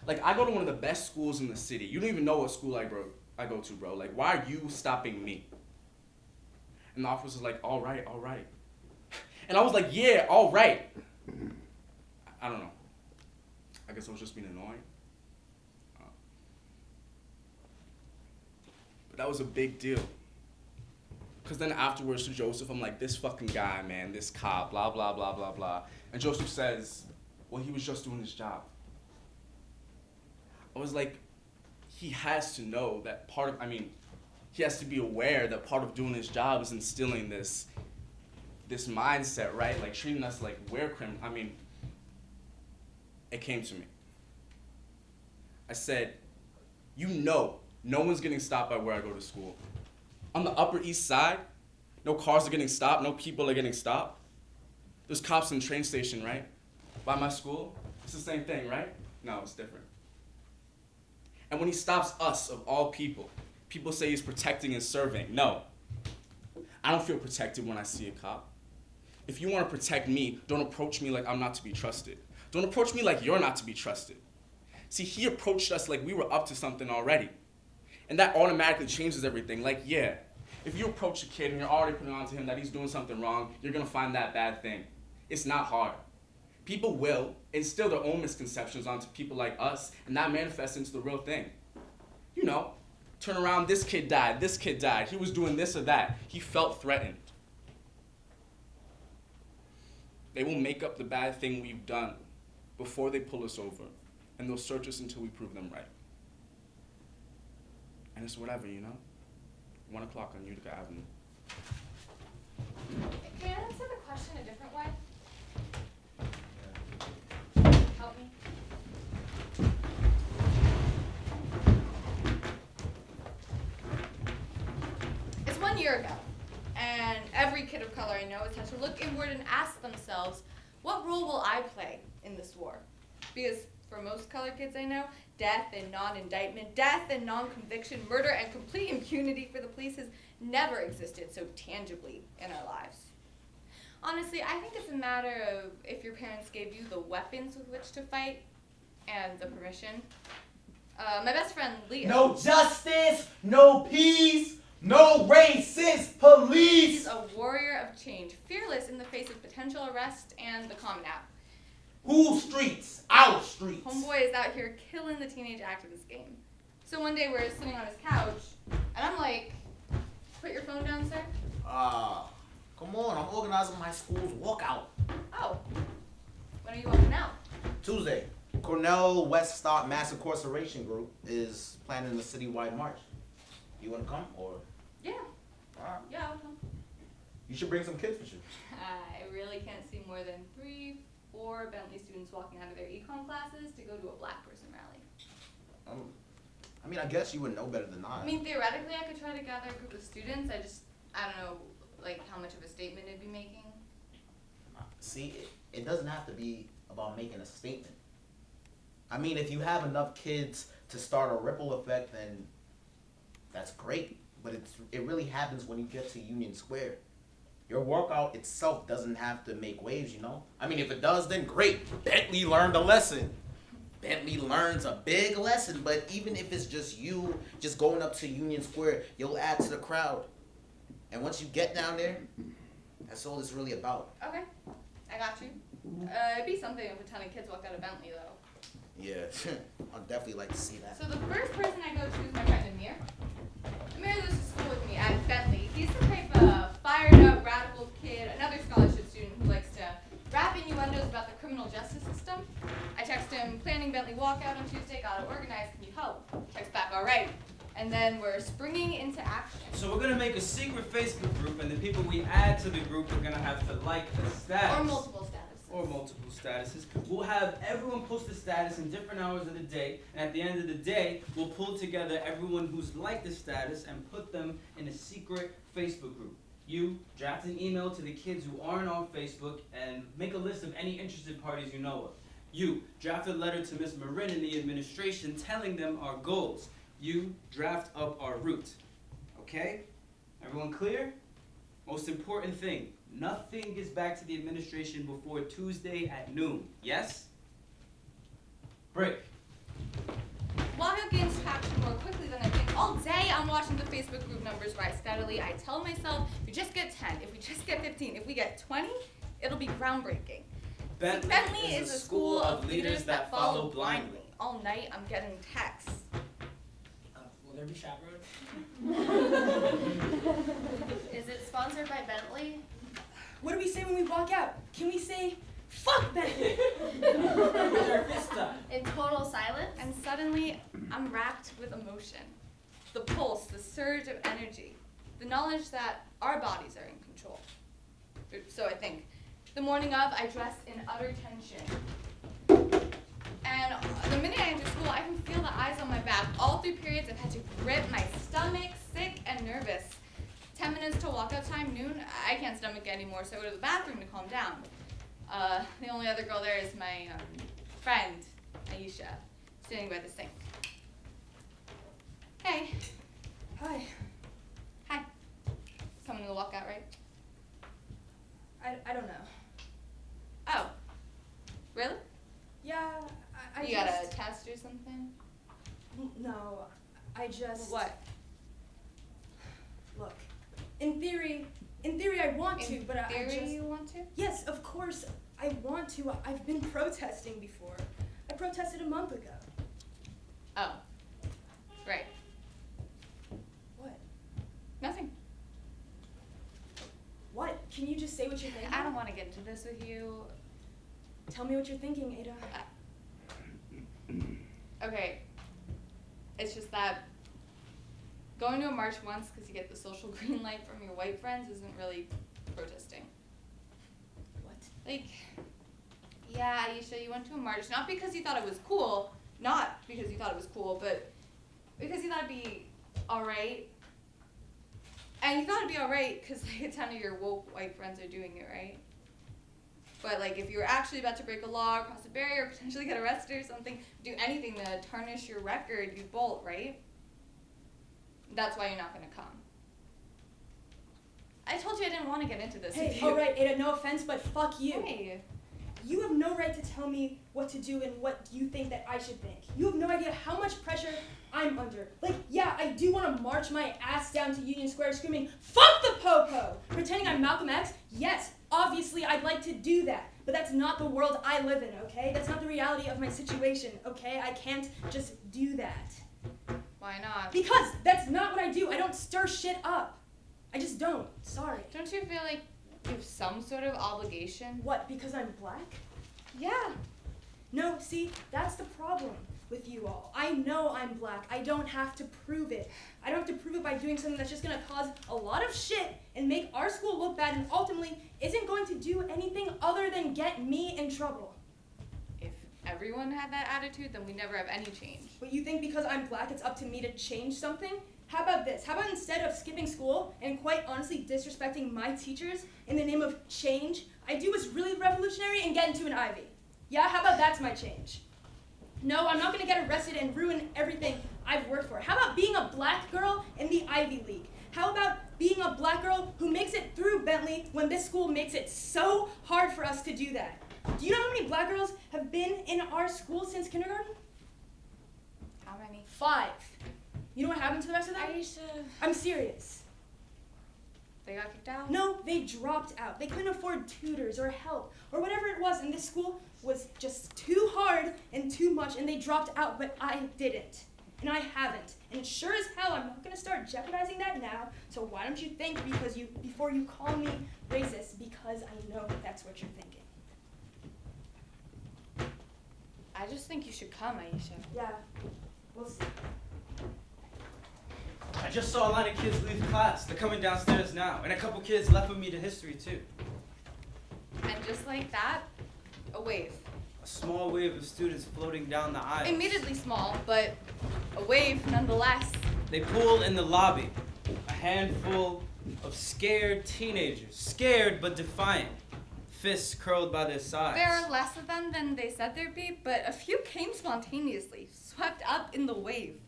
Like, I go to one of the best schools in the city. You don't even know what school I go to, bro. Like, why are you stopping me? And the officer was like, all right, all right. And I was like, yeah, all right. I don't know. I guess I was just being annoying. But that was a big deal. Because then afterwards to Joseph, I'm like, this fucking guy, man, this cop, blah, blah, blah, blah, blah. And Joseph says, well, he was just doing his job. I was like, he has to know that he has to be aware that part of doing his job is instilling this mindset, right? Like treating us like we're criminals. I mean, it came to me. I said, you know, no one's getting stopped by where I go to school. On the Upper East Side, no cars are getting stopped, no people are getting stopped. There's cops in the train station, right? By my school, it's the same thing, right? No, it's different. And when he stops us, of all people, people say he's protecting and serving. No, I don't feel protected when I see a cop. If you want to protect me, don't approach me like I'm not to be trusted. Don't approach me like you're not to be trusted. See, he approached us like we were up to something already. And that automatically changes everything. Like, yeah, if you approach a kid and you're already putting on to him that he's doing something wrong, you're going to find that bad thing. It's not hard. People will instill their own misconceptions onto people like us, and that manifests into the real thing. You know, turn around, this kid died, he was doing this or that. He felt threatened. They will make up the bad thing we've done before they pull us over, and they'll search us until we prove them right. And it's whatever, you know? 1 o'clock on Utica Avenue. Can I answer the question a different way? Help me. It's 1 year ago, and every kid of color I know has had to look inward and ask themselves, what role will I play in this war? Because for most colored kids I know, death and non-indictment, death and non-conviction, murder and complete impunity for the police has never existed so tangibly in our lives. Honestly, I think it's a matter of if your parents gave you the weapons with which to fight and the permission. My best friend, Leah. No justice, no peace, no racist police. He's a warrior of change, fearless in the face of potential arrest and the Common App. Whose streets? Our streets. Homeboy is out here killing the teenage activist game. So one day we're sitting on his couch, and I'm like, put your phone down, sir. Come on, I'm organizing my school's walkout. Oh, when are you walking out? Tuesday, Cornell West Stop Mass Incarceration Group is planning a citywide march. You want to come, or? Yeah. Alright. Yeah, I'll come. You should bring some kids with you. I really can't see more than 3, 4 Bentley students walking out of their econ classes to go to a black person rally. I mean, I guess you would know better than I. I mean, theoretically, I could try to gather a group of students. I don't know, like, how much of a statement it'd be making. See, it doesn't have to be about making a statement. I mean, if you have enough kids to start a ripple effect, then that's great. But it really happens when you get to Union Square. Your workout itself doesn't have to make waves, you know? I mean, if it does, then great. Bentley learned a lesson. Bentley learns a big lesson, but even if it's just you just going up to Union Square, you'll add to the crowd. And once you get down there, that's all it's really about. Okay, I got you. It'd be something if a ton of kids walked out of Bentley, though. Yeah, I'd definitely like to see that. So the first person I go to is my friend Amir. Amir goes to school with me at Bentley. He's the type of fired up, radical kid, another scholarship student who likes to rap innuendos about the criminal justice system. I text him, planning Bentley walkout on Tuesday, gotta organize, can you help? Text back, all right. And then we're springing into action. So we're gonna make a secret Facebook group, and the people we add to the group are gonna have to like the status. Or multiple statuses. Or multiple statuses. We'll have everyone post a status in different hours of the day, and at the end of the day, we'll pull together everyone who's liked the status and put them in a secret Facebook group. You draft an email to the kids who aren't on Facebook and make a list of any interested parties you know of. You draft a letter to Miss Marin in the administration telling them our goals. You draft up our route. Okay? Everyone clear? Most important thing, nothing gets back to the administration before Tuesday at noon. Yes? Break. Walkout gains traction more quickly than I think. All day I'm watching the Facebook group numbers rise steadily. I tell myself, if we just get 10, if we just get 15, if we get 20, it'll be groundbreaking. Bentley is a school of leaders that follow blindly. All night I'm getting texts. Will there be chaperones? Is it sponsored by Bentley? What do we say when we walk out? Can we say, fuck Bentley? With our fist up. In total silence? And suddenly, I'm racked with emotion. The pulse, the surge of energy, the knowledge that our bodies are in control. So I think. The morning of, I dress in utter tension. And the minute I enter school, I can feel the eyes on my back. All through periods, I've had to grip my stomach, sick and nervous. 10 minutes till walkout time, noon, I can't stomach anymore, so I go to the bathroom to calm down. The only other girl there is my friend, Aisha, sitting by the sink. Hey. Hi. Hi. Coming to the walkout, right? I don't know. Oh. Really? Yeah, I You just... got a test or something? No, I just... What? Look, in theory I want to, but I theory just... you want to? Yes, of course I want to. I've been protesting before. I protested a month ago. Oh. Right. What? Nothing. What? Can you just say what you're thinking? I don't want to get into this with you. Tell me what you're thinking, Ada. Okay. It's just that going to a march once because you get the social green light from your white friends isn't really protesting. What? Like, yeah, Aisha, you went to a march not because you thought it was cool, not because you thought it was cool, but because you thought it'd be alright. And you thought it'd be alright because like, a ton of your woke white friends are doing it, right? But like if you were actually about to break a law, cross a barrier, potentially get arrested or something, do anything to tarnish your record, you'd bolt, right? That's why you're not going to come. I told you I didn't want to get into this with Hey, you. alright, Ada, no offense, but fuck you. Hey. You have no right to tell me what to do and what you think that I should think. You have no idea how much pressure I'm under. Like, yeah, I do want to march my ass down to Union Square screaming, "Fuck the Popo!" Pretending I'm Malcolm X? Yes, obviously I'd like to do that. But that's not the world I live in, okay? That's not the reality of my situation, okay? I can't just do that. Why not? Because that's not what I do. I don't stir shit up. I just don't. Sorry. Don't you feel like you have some sort of obligation? What, because I'm black? Yeah. No, see, that's the problem with you all. I know I'm black. I don't have to prove it. I don't have to prove it by doing something that's just gonna cause a lot of shit and make our school look bad and ultimately isn't going to do anything other than get me in trouble. If everyone had that attitude, then we never have any change. But you think because I'm black it's up to me to change something? How about this? How about instead of skipping school and quite honestly disrespecting my teachers in the name of change, I do what's really revolutionary and get into an Ivy? Yeah, how about that's my change? No, I'm not gonna get arrested and ruin everything I've worked for. How about being a black girl in the Ivy League? How about being a black girl who makes it through Bentley when this school makes it so hard for us to do that? Do you know how many black girls have been in our school since kindergarten? How many? 5. You know what happened to the rest of them? Aisha. I'm serious. They got kicked out? No, they dropped out. They couldn't afford tutors or help or whatever it was, and this school was just too hard and too much, and they dropped out, but I didn't. And I haven't. And sure as hell, I'm not gonna start jeopardizing that now, so why don't you think before you call me racist, because I know that's what you're thinking. I just think you should come, Aisha. Yeah, we'll see. I just saw a line of kids leave class. They're coming downstairs now. And a couple kids left with me to history, too. And just like that, a wave. A small wave of students floating down the aisle. Admittedly small, but a wave nonetheless. They pooled in the lobby. A handful of scared teenagers. Scared but defiant. Fists curled by their sides. There are less of them than they said there'd be, but a few came spontaneously, swept up in the wave.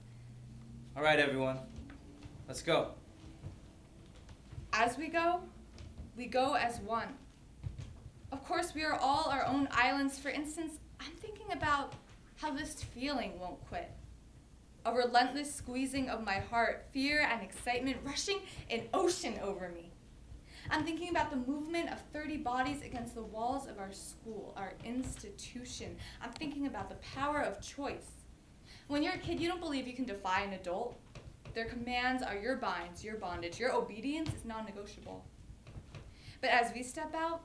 All right, everyone. Let's go. As we go as one. Of course, we are all our own islands. For instance, I'm thinking about how this feeling won't quit. A relentless squeezing of my heart, fear and excitement rushing an ocean over me. I'm thinking about the movement of 30 bodies against the walls of our school, our institution. I'm thinking about the power of choice. When you're a kid, you don't believe you can defy an adult. Their commands are your binds, your bondage. Your obedience is non-negotiable. But as we step out,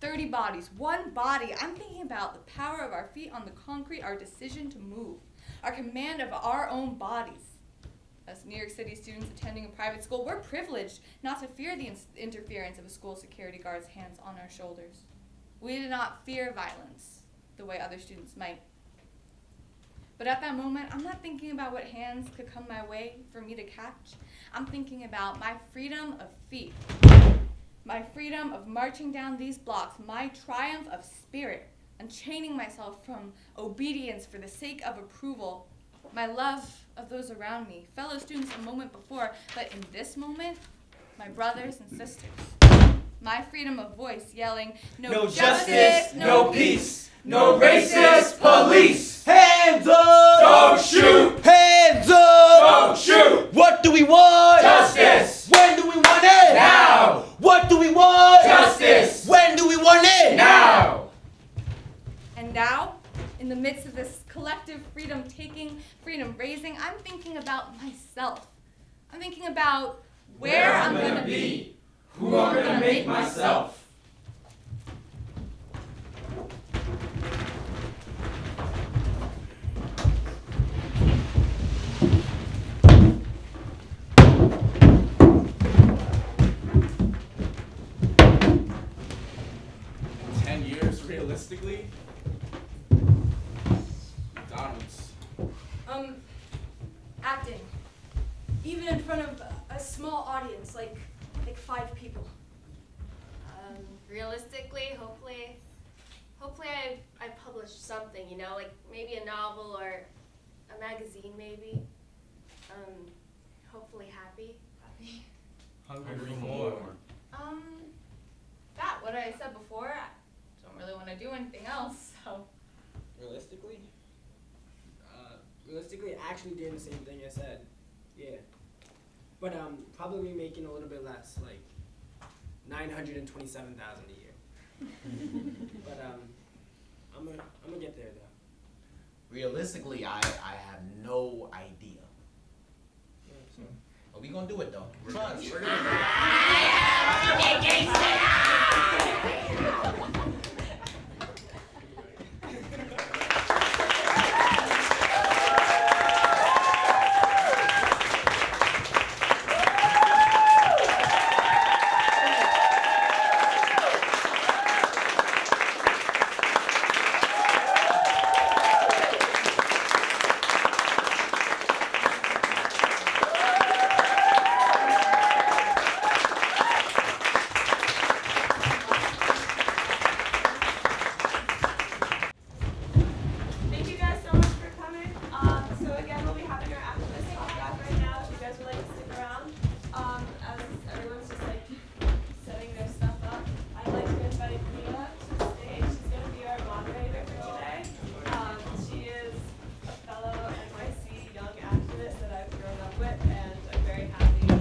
30 bodies, one body, I'm thinking about the power of our feet on the concrete, our decision to move, our command of our own bodies. As New York City students attending a private school, we're privileged not to fear the interference of a school security guard's hands on our shoulders. We do not fear violence the way other students might. But at that moment, I'm not thinking about what hands could come my way for me to catch. I'm thinking about my freedom of feet, my freedom of marching down these blocks, my triumph of spirit, unchaining myself from obedience for the sake of approval, my love of those around me, fellow students a moment before, but in this moment, my brothers and sisters. My freedom of voice yelling, no justice, no peace, no racist police. Hands up! Don't shoot! Hands up! Don't shoot! What do we want? Justice! When do we want it? Now! What do we want? Justice! When do we want it? Now! And now, in the midst of this collective freedom taking, freedom raising, I'm thinking about myself. I'm thinking about where I'm gonna be, who I'm gonna make myself. In 10 years, realistically? McDonald's. Acting. Even in front of a small audience, like 5 people. Realistically, hopefully I published something, you know, like maybe a novel or a magazine, maybe. Hopefully happy. Hungry for more. That, what I said before, I don't really want to do anything else, so. Realistically? Realistically, actually doing the same thing I said. Yeah. But probably making a little bit less, like $927,000 a year. But I'm gonna get there though. Realistically, I have no idea. Yeah, so. But we gonna do it though. Trust. We're gonna do it. Thank you guys so much for coming. So again, we'll be having our activist talk back right now. If you guys would like to stick around, as everyone's just like setting their stuff up, I'd like to invite Mia to the stage. She's going to be our moderator for today. She is a fellow NYC young activist that I've grown up with, and I'm very happy to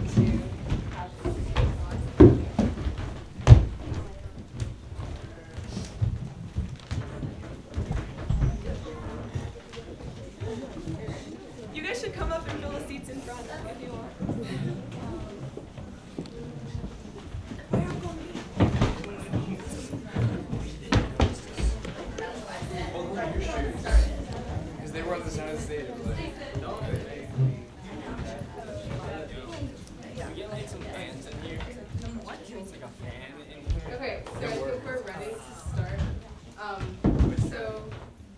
have this experience on. You guys should come up and fill the seats in front if you want. Because they were on the side of the stage. We get like some fans in here. It's like a fan in here. Okay, so I think we're ready to start. So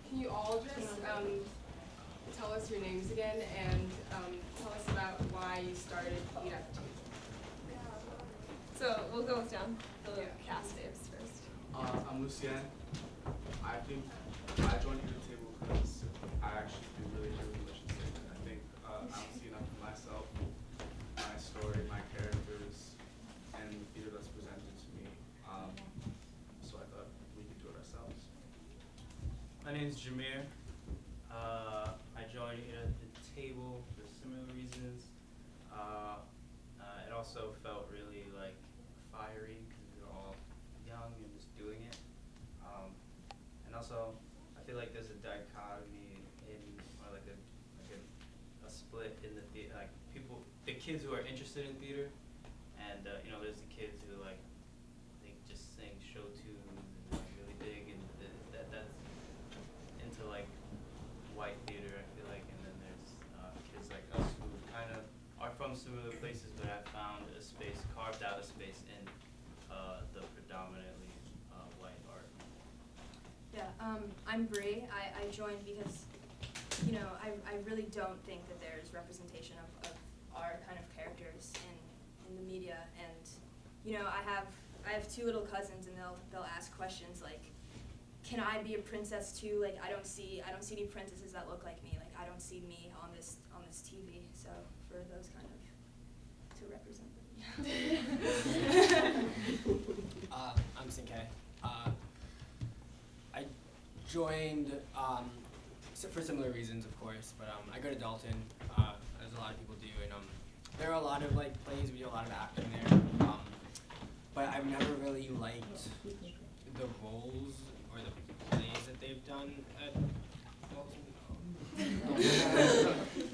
can you all just tell us your names again and tell us about why you started Eat After Tea? So we'll go down the cast names first. I'm Lucien. I think I joined the table because I actually do really wish to say that. I think I don't see enough of myself, my story, my characters, and the theater that's presented to me. So I thought we could do it ourselves. My name's Jameer. I joined at the table for similar reasons. It also felt really like fiery because we were all young and just doing it. And also, I feel like there's a dichotomy in, or like a split in the theater, like the kids who are interested in theater, and there's the kids who like they just sing show tunes and like really big and that's into like white theater, I feel like, and then there's kids like us who kind of are from similar places but have found a space, carved out a space in the predominantly white art. Yeah, I'm Bree. I joined because you know, I really don't think that there's representation of our kind of characters in the media. And, you know, I have two little cousins, and they'll ask questions like, can I be a princess too? Like, I don't see any princesses that look like me. Like, I don't see me on this TV. So for those kind of to represent them. I'm Sinkei. I joined for similar reasons, of course, but I go to Dalton, as a lot of people do, and there are a lot of like plays. We do a lot of acting there, but I've never really liked the roles or the plays that they've done at Dalton.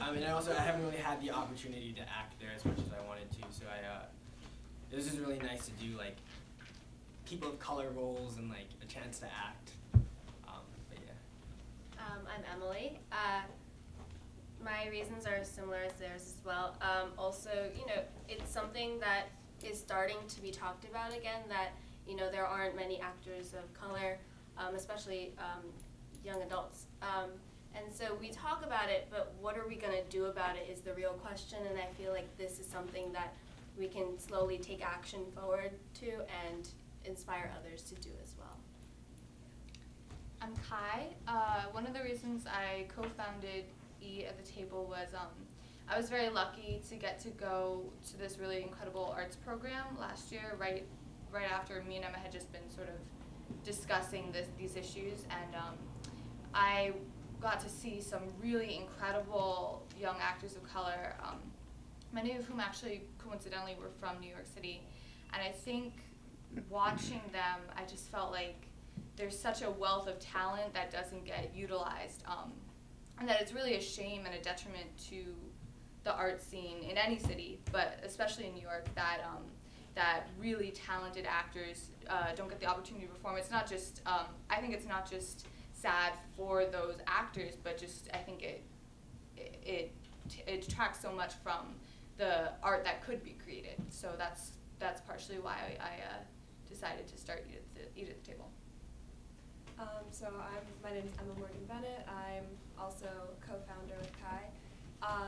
And I haven't really had the opportunity to act there as much as I wanted to. So this is really nice to do like people of color roles and like a chance to act. But yeah. I'm Emily. My reasons are similar as theirs as well. Also, you know, it's something that is starting to be talked about again, that, you know, there aren't many actors of color, especially young adults. And so we talk about it, but what are we going to do about it is the real question, and I feel like this is something that we can slowly take action forward to and inspire others to do as well. I'm Kai. One of the reasons I co-founded E at the Table was I was very lucky to get to go to this really incredible arts program last year, right after me and Emma had just been sort of discussing these issues, and I got to see some really incredible young actors of color, many of whom actually coincidentally were from New York City, and I think watching them, I just felt like there's such a wealth of talent that doesn't get utilized, and that it's really a shame and a detriment to the art scene in any city, but especially in New York, that really talented actors don't get the opportunity to perform. It's not just, I think it's not just sad for those actors, but just I think it detracts so much from the art that could be created. So that's partially why I decided to start Eat at the Table. So my name is Emma Morgan Bennett. I'm also co-founder with Kai.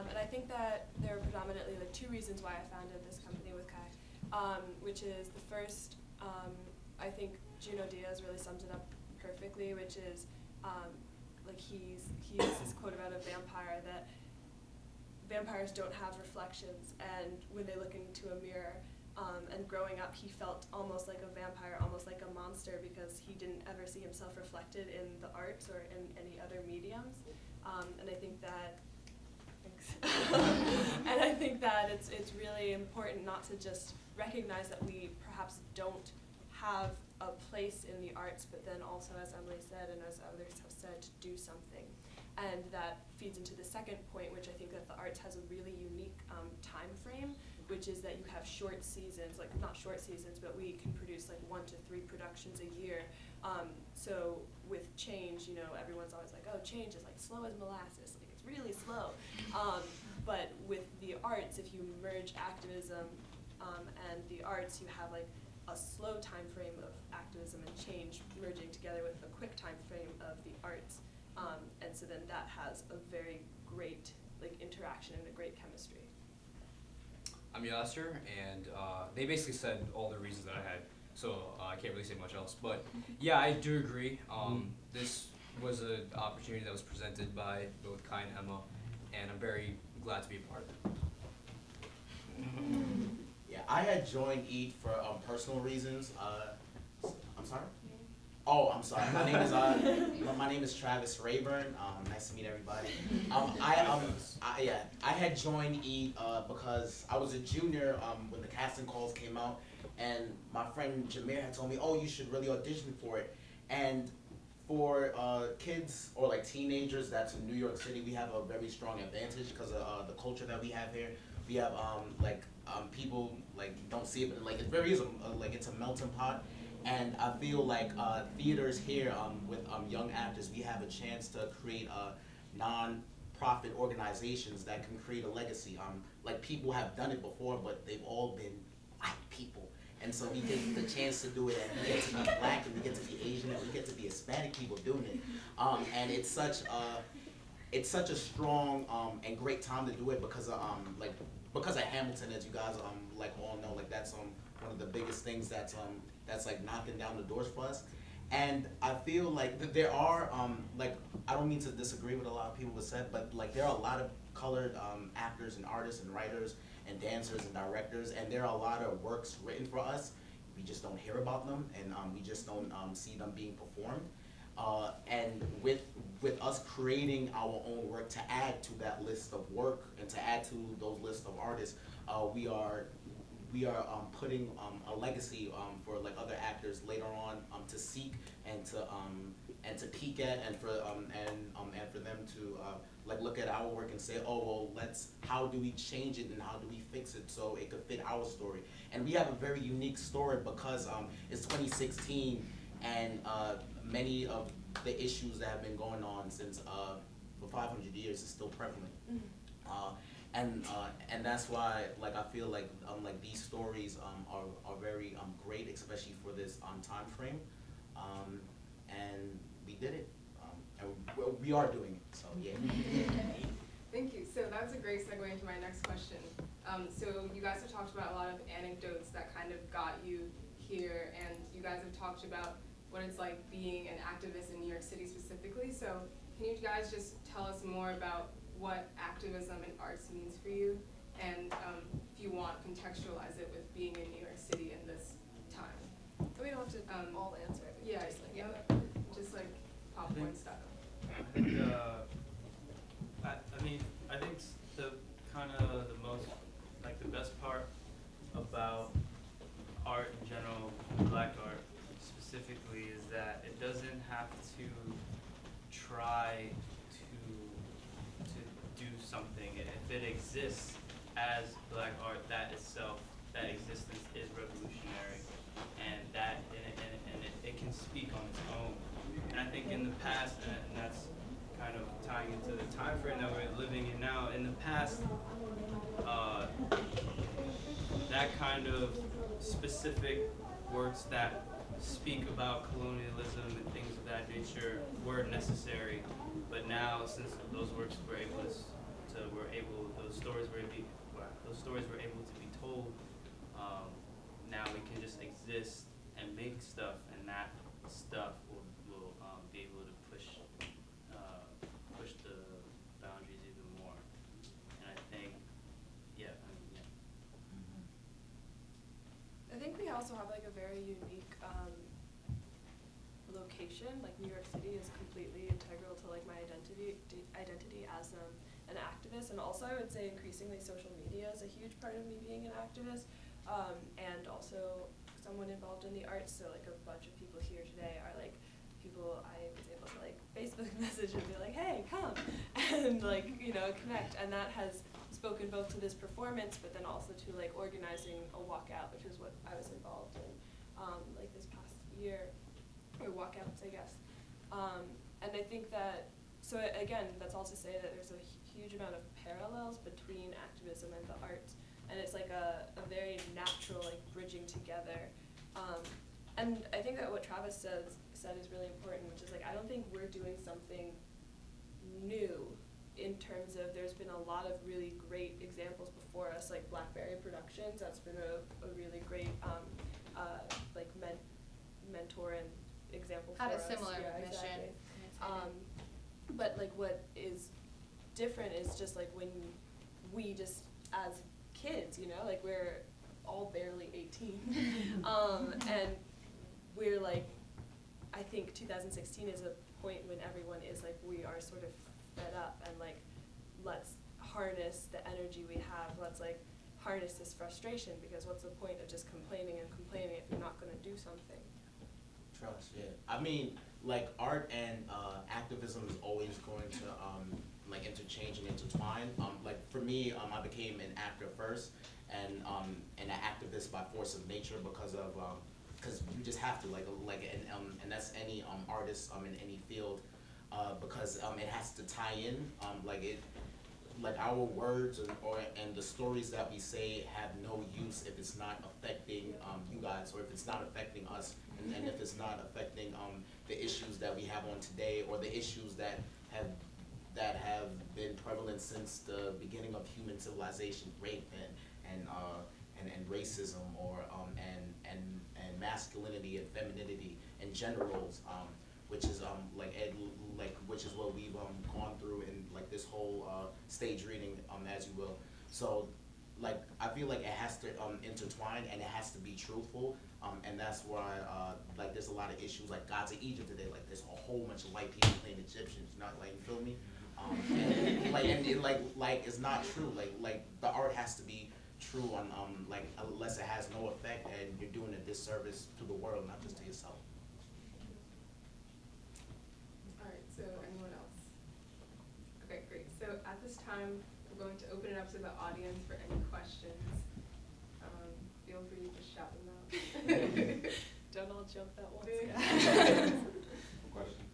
And I think that there are predominantly like two reasons why I founded this company with Kai, which is the first, I think Juno Diaz really sums it up perfectly, which is like he uses this quote about a vampire that vampires don't have reflections, and when they look into a mirror, and growing up he felt almost like a vampire, almost like a monster, because he didn't ever see himself reflected in the arts or in any other mediums. And I think that and I think that it's really important not to just recognize that we perhaps don't have a place in the arts, but then also, as Emily said and as others have said, to do something. And that feeds into the second point, which I think that the arts has a really unique time frame, which is that you have short seasons, like not short seasons, but we can produce like 1 to 3 productions a year. So with change, you know, everyone's always like, oh, change is like slow as molasses, like it's really slow. But with the arts, if you merge activism and the arts, you have like a slow time frame of activism and change merging together with a quick time frame of the arts. And so then that has a very great like interaction and a great chemistry. I'm Yasser, and they basically said all the reasons that I had, so I can't really say much else. But yeah, I do agree. This was an opportunity that was presented by both Kai and Emma, and I'm very glad to be a part of it. Yeah, I had joined EAT for personal reasons. I'm sorry? Oh, I'm sorry. My name is Travis Rayburn. Nice to meet everybody. I had joined EAT because I was a junior when the casting calls came out, and my friend Jameer had told me, "Oh, you should really audition for it." And for kids or like teenagers that's in New York City, we have a very strong advantage because of the culture that we have here. We have people like don't see it, but like it very is like it's a melting pot. And I feel like theaters here with young actors, we have a chance to create non-profit organizations that can create a legacy. Like people have done it before, but they've all been white people. And so we get the chance to do it, and we get to be black, and we get to be Asian, and we get to be Hispanic people doing it. And it's such it's such a strong and great time to do it because of because of Hamilton, as you guys like all know, like that's one of the biggest things that's like knocking down the doors for us. And I feel like there are like, I don't mean to disagree with a lot of people have said, but like there are a lot of colored actors and artists and writers and dancers and directors, and there are a lot of works written for us. We just don't hear about them, and we just don't see them being performed. And with us creating our own work to add to that list of work and to add to those lists of artists, we are putting a legacy for like other actors later on to seek and to peek at, and for them to like look at our work and say, oh well, how do we change it and how do we fix it so it could fit our story? And we have a very unique story because it's 2016, and many of the issues that have been going on since for 500 years is still prevalent. And that's why like I feel like these stories are very great, especially for this time frame. And we did it, and we are doing it. So yeah. Thank you. So that's a great segue into my next question. So you guys have talked about a lot of anecdotes that kind of got you here, and you guys have talked about what it's like being an activist in New York City specifically. So can you guys just tell us more about what activism and arts means for you, and if you want, contextualize it with being in New York City in this time? We don't have to all answer it. Yeah, Just like, just like popcorn stuff. I think, I think the kind of the most, like the best part about art in general, black art specifically, is that it doesn't have to try to do something. If it exists as black art, that itself, that existence is revolutionary, and it can speak on its own. And I think in the past, and that's kind of tying into the time frame that we're living in now, in the past, that kind of specific works that speak about colonialism and things of that nature were necessary, but now since those works were able those stories were able to be told, now we can just exist and make stuff, and that stuff will be able to push the boundaries even more. And I think, I think we also have like a very unique location. Like New York City is completely integral to like my identity as an activist, and also I would say increasingly social media is a huge part of me being an activist, and also someone involved in the arts. So like a bunch of people here today are like people I was able to like Facebook message and be like, hey, come, and like, you know, connect. And that has spoken both to this performance, but then also to like organizing a walkout, which is what I was involved in like this past year, or walkouts, I guess. And I think that, so again, that's all to say that there's a huge amount of parallels between activism and the arts, and it's like a very natural like bridging together. And I think that what Travis said is really important, which is like, I don't think we're doing something new in terms of, there's been a lot of really great examples before us, like Blackberry Productions. That's been a really great like mentor and example Had for a us. similar Yeah, mission. exactly. But like what is different is just like when we just as kids, you know, like we're all barely 18, and we're like, I think 2016 is a point when everyone is like, we are sort of fed up, and like, let's harness the energy we have. Let's like harness this frustration, because what's the point of just complaining and complaining if you're not going to do something? Trust, yeah. I mean, like art and activism is always going to like interchange and intertwine. Like for me, I became an actor first, and an activist by force of nature because you just have to, and that's any artist in any field, because it has to tie in, like our words and the stories that we say have no use if it's not affecting you guys, or if it's not affecting us, and if it's not affecting the issues that we have on today, or the issues that have that have been prevalent since the beginning of human civilization, rape and racism, or and masculinity and femininity and gender roles, which is which is what we've gone through in like this whole stage reading, as you will. So like I feel like it has to intertwine, and it has to be truthful, and that's why like there's a lot of issues like Gods of Egypt today. Like there's a whole bunch of white people playing Egyptians, not like, you feel me? And it's not true. Like the art has to be true on like unless it has no effect, and you're doing a disservice to the world, not just to yourself. All right, so anyone else? Okay, great. So at this time, we're going to open it up to the audience for any questions. Feel free to shout them out. Don't all jump at once. Question.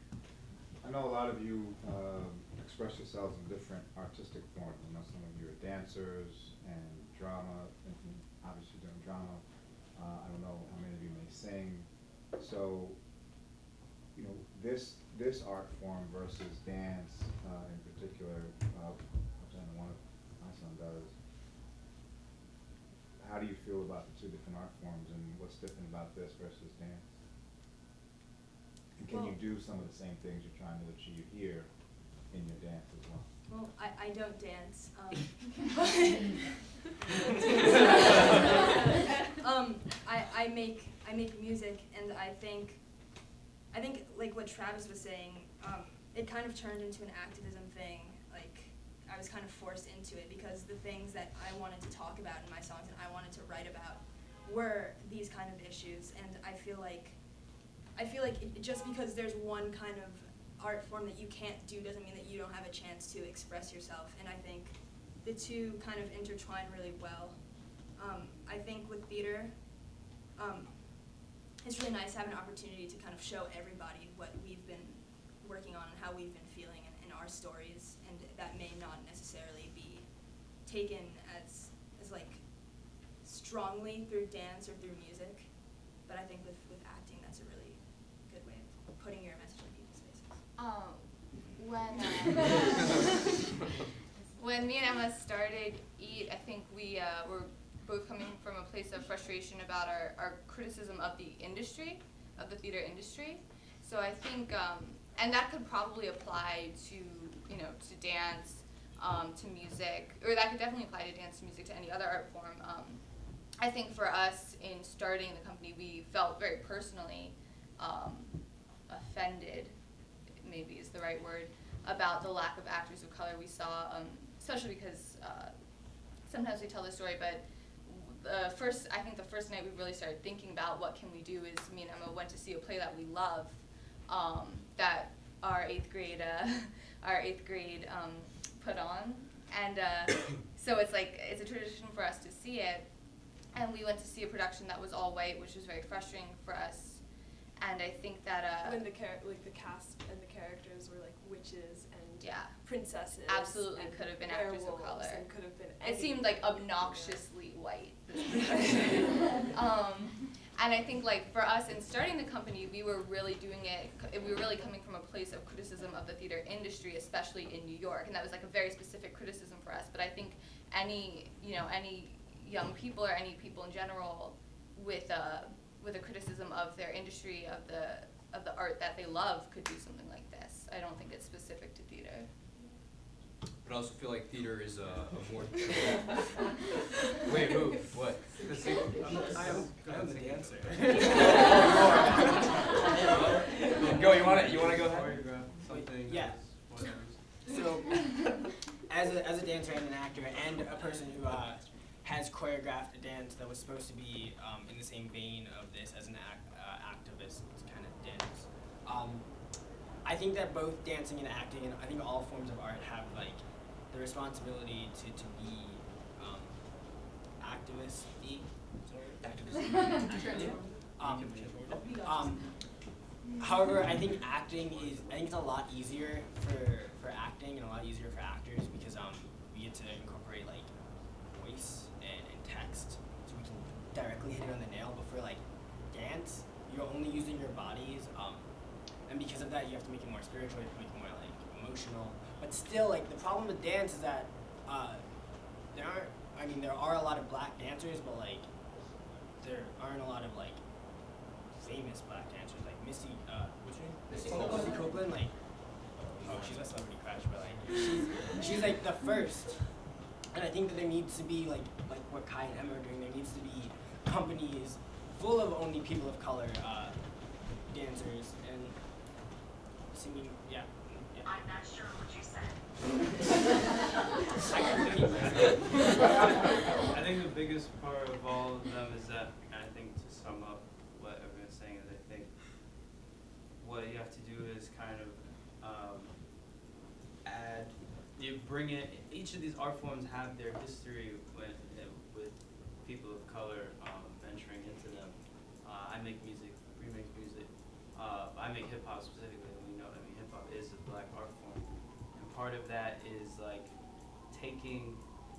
I know a lot of you express yourselves in different artistic forms. You know, some of you are dancers and drama, obviously doing drama. I don't know how many of you may sing. So, you know, this art form versus dance in particular, which I know one of my son does. How do you feel about the two different art forms, and what's different about this versus dance? And can you do some of the same things you're trying to achieve here in your dance as well? Well, I don't dance, I make music, and I think like what Travis was saying, it kind of turned into an activism thing. Like I was kind of forced into it because the things that I wanted to talk about in my songs and I wanted to write about were these kind of issues, and I feel like just because there's one kind of art form that you can't do doesn't mean that you don't have a chance to express yourself, and I think the two kind of intertwine really well. I think with theater, it's really nice to have an opportunity to kind of show everybody what we've been working on and how we've been feeling in our stories, and that may not necessarily be taken as like strongly through dance or through music, but I think with acting that's a really good way of putting your message in people's faces. When me and Emma started EAT, I think we were both coming from a place of frustration about our criticism of the industry, of the theater industry. So I think, and that could probably apply to, you know, to dance, to music, or that could definitely apply to dance, to music, to any other art form. I think for us in starting the company, we felt very personally offended, maybe is the right word, about the lack of actors of color we saw, especially because sometimes we tell the story, but I think the first night we really started thinking about what can we do is me and Emma went to see a play that we love, that our eighth grade put on, and so it's like it's a tradition for us to see it, and we went to see a production that was all white, which was very frustrating for us, and I think that when the cast and the characters were like witches and princesses, absolutely could have been actors of color. And could have been it seemed like obnoxiously white. This production. And I think like for us in starting the company, we were really doing it. We were really coming from a place of criticism of the theater industry, especially in New York, and that was like a very specific criticism for us. But I think any young people or any people in general with a criticism of their industry, of the art that they love, could do something like this. I don't think it's specific to theater. But I also feel like theater is a more. Wait, who? What? I'm the dancer. Go. You wanna go ahead? Something. Yeah. So, as a dancer and an actor and a person who has choreographed a dance that was supposed to be in the same vein of this as an activist kind of dance. I think that both dancing and acting, and I think all forms of art have like the responsibility to be activist-y. However, I think it's a lot easier for acting and a lot easier for actors because we get to incorporate like voice and text, so we can directly hit it on the nail. But for like dance, you're only using your bodies, and because of that, you have to make it more spiritual. You have to make it more like emotional. But still, like, the problem with dance is that there are a lot of black dancers, but like there aren't a lot of like famous black dancers. Like Missy, what's her name? Missy Missy Copeland. Like, oh, she's a celebrity crush, but like she's like the first. And I think that there needs to be like what Kai and Emma are doing. There needs to be companies full of only people of color dancers and singing. Yeah. I'm not sure what you said. I think the biggest part of all of them is that, and I think to sum up what everyone's saying is, I think what you have to do is kind of you bring it. Each of these art forms have their history with people of color venturing into them. I make music. We make music. I make hip hop specifically. Hip hop is a black art form, and part of that is like taking,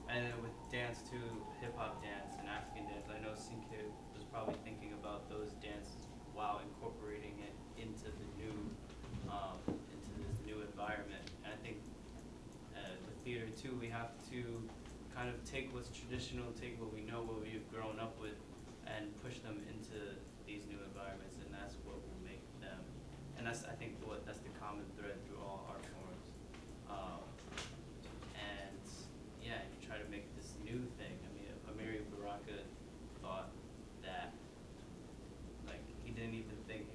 and then with dance too, hip hop dance and African dance. I know Sinke was probably thinking about those dances while incorporating it into the new, into this new environment. And I think with theater too, we have to kind of take what's traditional, take what we know, what we've grown up with, and push them into these new environments, and that's what will make them. And that's, I think, that's the common thread through all art forms. And yeah, you try to make this new thing. I mean, Amiri Baraka thought that, like, he didn't even think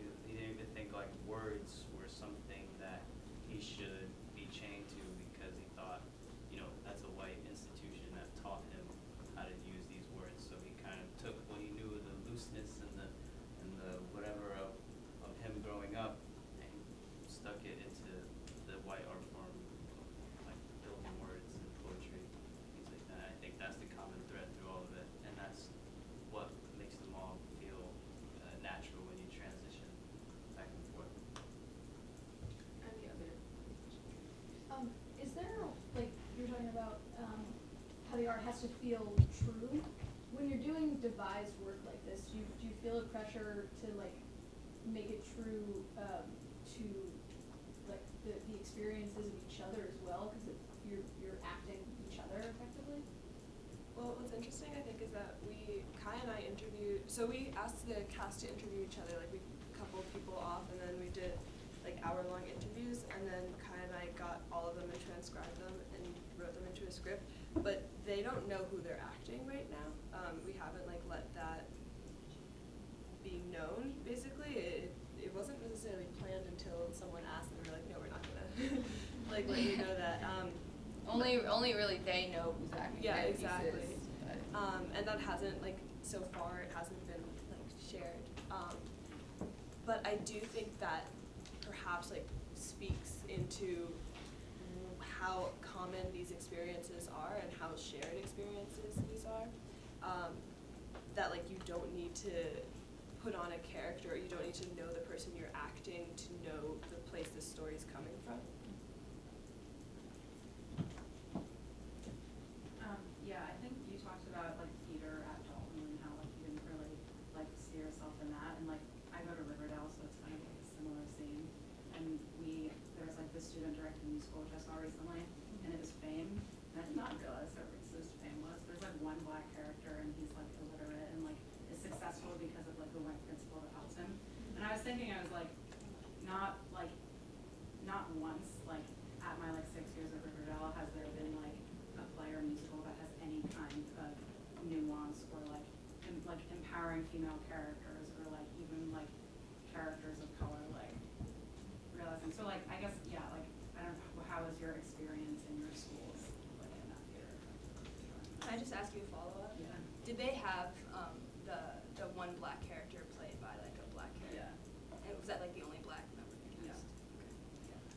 like words were something that he should be chained to, because he thought, that's a white institution that taught him how to use these words. So he kind of took what he knew of the looseness and the whatever of him growing up, and stuck it into the white art form, like building words and poetry, things like that. I think that's the common thread through all of it, and that's what makes them all feel natural when you transition back and forth. Any other? Is there, like, you're talking about how the art has to feel true? When you're doing devised work like this, do you feel a pressure to, like, make it true to, like, the experiences of each other as well? Because you're acting each other effectively? Well, what's interesting, I think, is that Kai and I interviewed, so we asked the cast to interview each other, like we coupled people off, and then we did like hour-long interviews, and then Kai and I got all of them and transcribed them and wrote them into a script, but they don't know who they're acting right now. We haven't like let that be known, basically. It wasn't necessarily planned until someone asked, and we were like, no, we're not gonna like let you know that. Only really they know who's acting. Yeah, their exactly. pieces, but And that hasn't, like, so far, it hasn't been, like, shared. But I do think that perhaps, like, speaks into how common these experiences are and how shared experiences these are. That, like, you don't need to put on a character, you don't need to know the person you're acting to know the place the story's coming from. Yeah, I think you talked about like theater at Dalton and how like you didn't really like see yourself in that, and like I go to Riverdale, so it's kind of like a similar scene. And there's like this student directed musical which I saw recently, and it was Fame, and I did not realize how racist Fame was. There's like one black character, and he's like illiterate and like is successful because of like the white principal that helps him. And I was thinking, I was like, not once like at my like 6 years at Riverdale has there been like a play or musical that has any kind of nuance or like empowering female characters or like even like characters of color, like realizing. So like I guess yeah, like I don't know, how was your experience in your schools like in that theater? Can I just ask you a follow-up? Yeah. Did they have the one black character played by like a black character? Yeah. And was that like the only black member of the cast?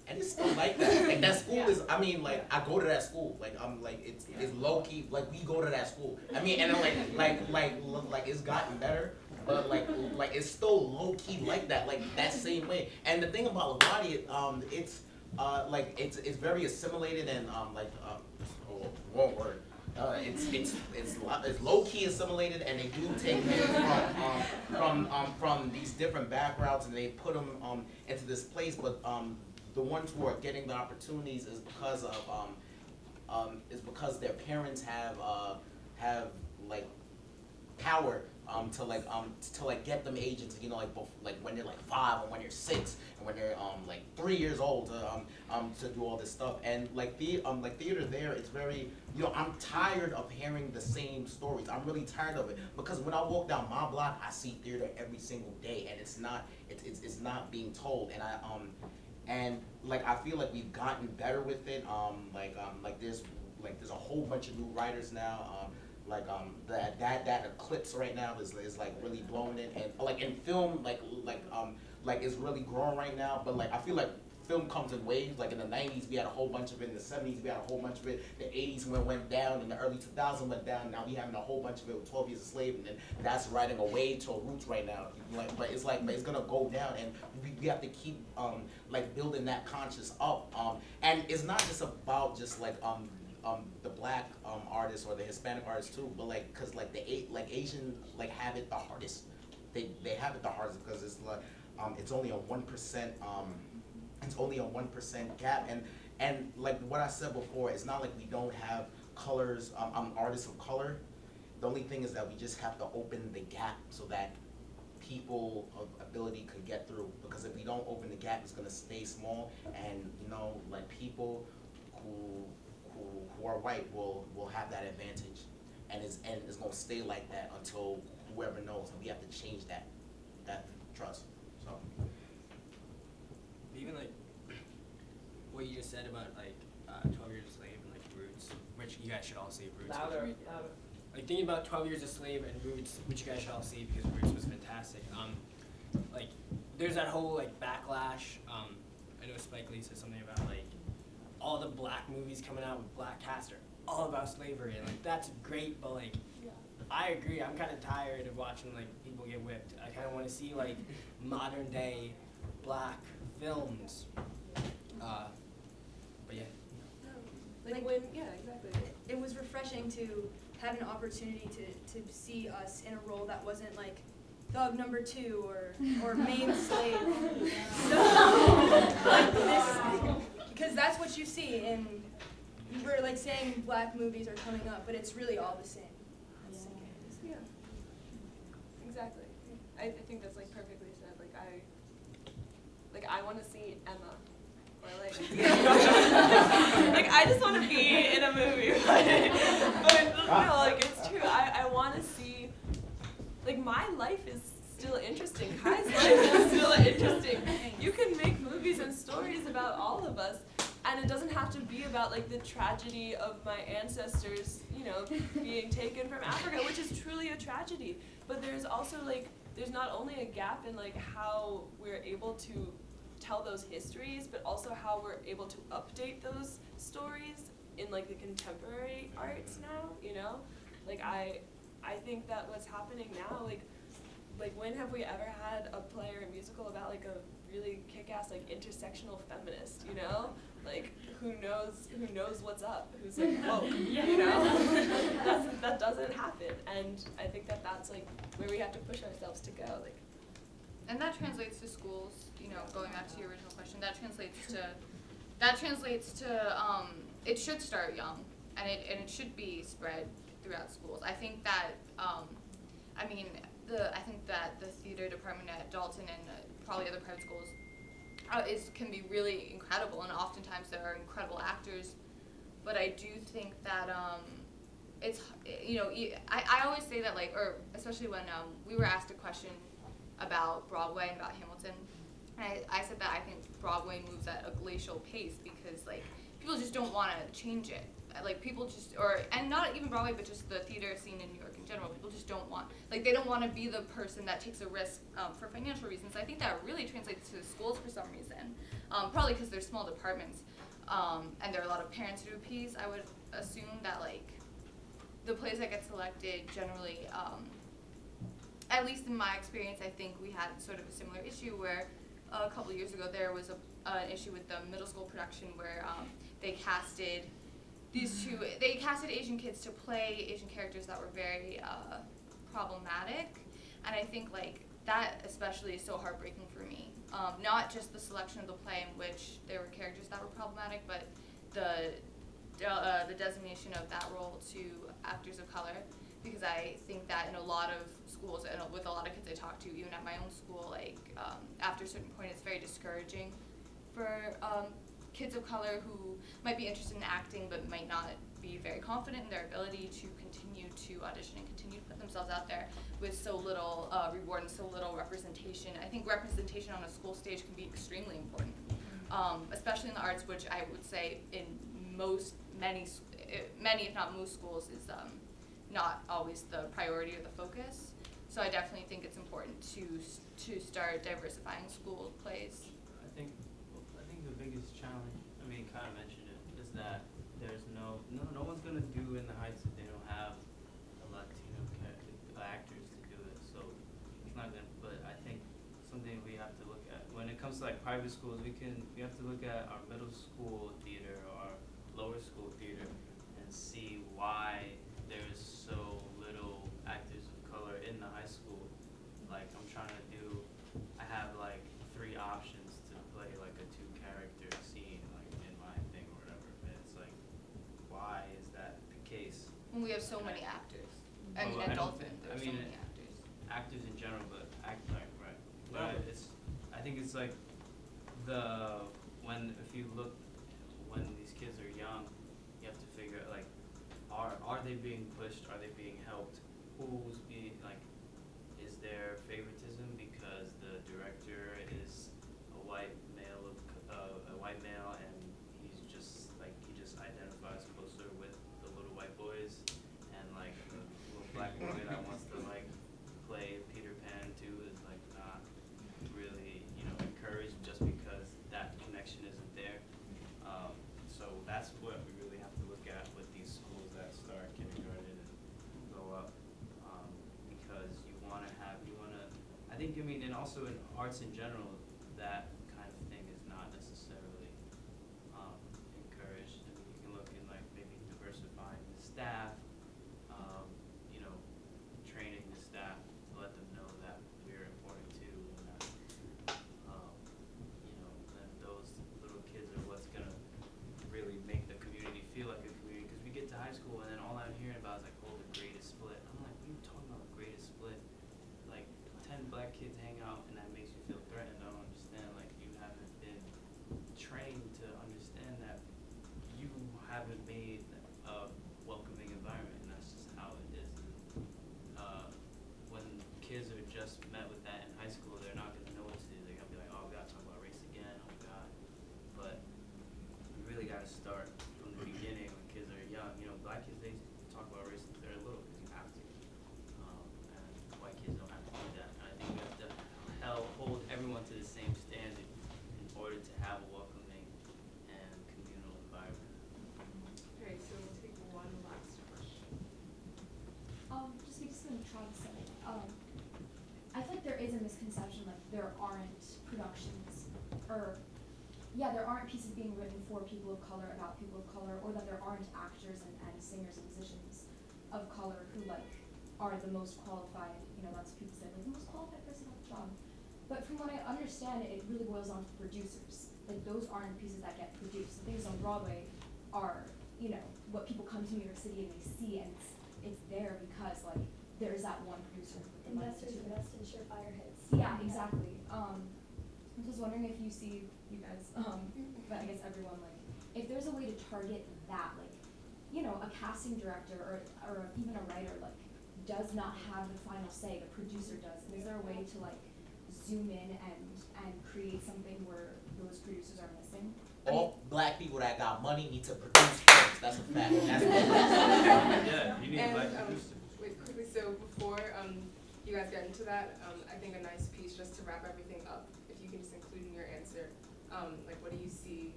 And it's still like that. Like that school is, I mean, like I go to that school. Like I'm like it's low key. Like we go to that school. I mean, and then like it's gotten better, but like it's still low key like that. Like that same way. And the thing about LaGuardia, it's it's very assimilated and wrong word. It's low key assimilated, and they do take men from these different backgrounds, and they put them into this place. But the ones who are getting the opportunities is because of because their parents have like power to like get them agents, you know, like when they're like 5 and when they're 6 and when they're like 3 years old to do all this stuff. And like theater there, it's very, you know, I'm tired of hearing the same stories. I'm really tired of it because when I walk down my block, I see theater every single day, and it's not being told. And like I feel like we've gotten better with it. There's a whole bunch of new writers now. That Eclipse right now is like really blowing it, and like in film like is really growing right now. But like I feel like film comes in waves. Like in the 90s we had a whole bunch of it, in the 70s we had a whole bunch of it, the 80s went down, in the early 2000s went down. Now we having a whole bunch of it with 12 Years a Slave, and then that's riding a wave to roots right now. But it's gonna go down, and we have to keep like building that conscious up. And it's not just about just the black artists or the Hispanic artists too, but like, cause like Asian like have it the hardest. They have it the hardest because it's like it's only a 1%. It's only a 1% gap, and like what I said before, it's not like we don't have colors, artists of color. The only thing is that we just have to open the gap so that people of ability can get through. Because if we don't open the gap, it's gonna stay small, and you know, like people who are white will have that advantage, and it's gonna stay like that until whoever knows, and we have to change that trust. So even like what you just said about like 12 Years a Slave and like Roots, which you guys should all see Roots. Louder. Like thinking about 12 Years a Slave and Roots, which you guys should all see because Roots was fantastic. Like there's that whole like backlash. I know Spike Lee said something about like all the black movies coming out with black cast are all about slavery, and like that's great, but like I agree, I'm kind of tired of watching like people get whipped. I kind of want to see like modern day black films. But yeah. Like when, yeah, exactly. It was refreshing to have an opportunity to see us in a role that wasn't like thug number 2 or main slave. Like this, because that's what you see, and we're like saying black movies are coming up, but it's really all the same. Yeah. Exactly. I think that's like perfectly said. Like I want to see Emma, or like like I just want to be in a movie, but no, like it's true. I want to see, like my life is still interesting. Kai's life is still interesting. You can make movies and stories about all of us, and it doesn't have to be about like the tragedy of my ancestors, you know, being taken from Africa, which is truly a tragedy. But there's also like, there's not only a gap in like how we're able to tell those histories, but also how we're able to update those stories in like the contemporary arts now, you know? Like I think that what's happening now, like when have we ever had a play or a musical about like a really kick-ass like intersectional feminist, you know? Like who knows what's up, who's like woke, you know? that doesn't happen, and I think that's like where we have to push ourselves to go, like. And that translates to schools, you know, going back to your original question, that translates to it should start young, and it should be spread throughout schools. I think that I think that the theater department at Dalton and probably other private schools can be really incredible, and oftentimes there are incredible actors, but I do think that it's, you know, I always say that, like, or especially when we were asked a question about Broadway and about Hamilton, and I said that I think Broadway moves at a glacial pace because like people just don't want to change it. Like people just, and not even Broadway, but just the theater scene in New York in general. People just don't want, like they don't want to be the person that takes a risk for financial reasons. I think that really translates to schools for some reason, probably because they're small departments, and there are a lot of parents to appease. I would assume that like the plays that get selected generally, at least in my experience, I think we had sort of a similar issue where a couple of years ago there was an issue with the middle school production where they casted Asian kids to play Asian characters that were very problematic, and I think like that especially is so heartbreaking for me Not just the selection of the play in which there were characters that were problematic, but the designation of that role to actors of color, because I think that in a lot of schools and with a lot of kids I talk to, even at my own school, like after a certain point, it's very discouraging for kids of color who might be interested in acting but might not be very confident in their ability to continue to audition and continue to put themselves out there with so little reward and so little representation. I think representation on a school stage can be extremely important, especially in the arts, which I would say in many if not most schools is not always the priority or the focus. So I definitely think it's important to start diversifying school plays. I think the biggest challenge, I mean, kind of mentioned it, is that there's no one's gonna do In the Heights if they don't have a Latino actors to do it. So it's not gonna. But I think something we have to look at when it comes to like private schools, we have to look at our middle school theater or our lower school theater and see why there's so little actors of color in the high school. Like I have like 3 options to play like a 2-character scene like in my thing or whatever. And it's like, why is that the case? When we have so many actors. I mean, Well, adult film, there's so many actors. Actors in general, but right. But I think it's like if you look when these kids are young, you have to figure out like, are they being pushed? Are they being helped? Who's being like? Is there favoritism because the director is a white male and he just identifies closer with the little white boys, and like the little black boy that wants to like play Peter Pan too is like not really encouraged just because that connection isn't there. So that's what we really have to look at with these schools that start kindergarten and go up, because and also in arts in general, that kind of thing is not necessarily encouraged. I mean, you can look in like maybe diversifying the staff, training the staff to let them know that we're important too, and that then those little kids are what's gonna really make the community feel like a community. Because we get to high school and then all I'm hearing about is like, oh, the greatest split. I'm like, what are you talking about, the greatest split? Like 10 black kids hang out and that makes you feel threatened. I don't understand. Like, you haven't been trained to understand that you haven't made a welcoming environment, and that's just how it is. When kids are just met with that in high school, they're not gonna know what to do. They're gonna be like, oh, we gotta talk about race again, oh God. But we really gotta start from the beginning when kids are young. Black kids, they talk about race since they're little because you have to. And white kids don't have to do that. And I think we have to hold everyone to the same standard in order to have a welcoming and communal environment. Okay, so we'll take one last question. Just because Travis said it, I feel like there is a misconception like there aren't productions there aren't pieces being written for people of color about people of color, or that there aren't actors and singers and musicians of color who like are the most qualified. That's people say like the most qualified person on the job. But from what I understand, it really boils down to producers. Like those aren't pieces that get produced. The things on Broadway are what people come to New York City and they see, and it's there because like there's that one producer. Investors invest in surefire hits. Yeah, exactly. I'm just wondering if you see, you guys, but I guess everyone, like, if there's a way to target that, like, a casting director or even a writer, like, does not have the final say, the producer does. And is there a way to, like, zoom in and create something where those producers are missing? All black people that got money need to produce films. That's a fact. That's Yeah, you need black producers. Wait, quickly, so before you guys get into that, I think a nice piece just to wrap everything up, if you can just include in your answer, like what do you see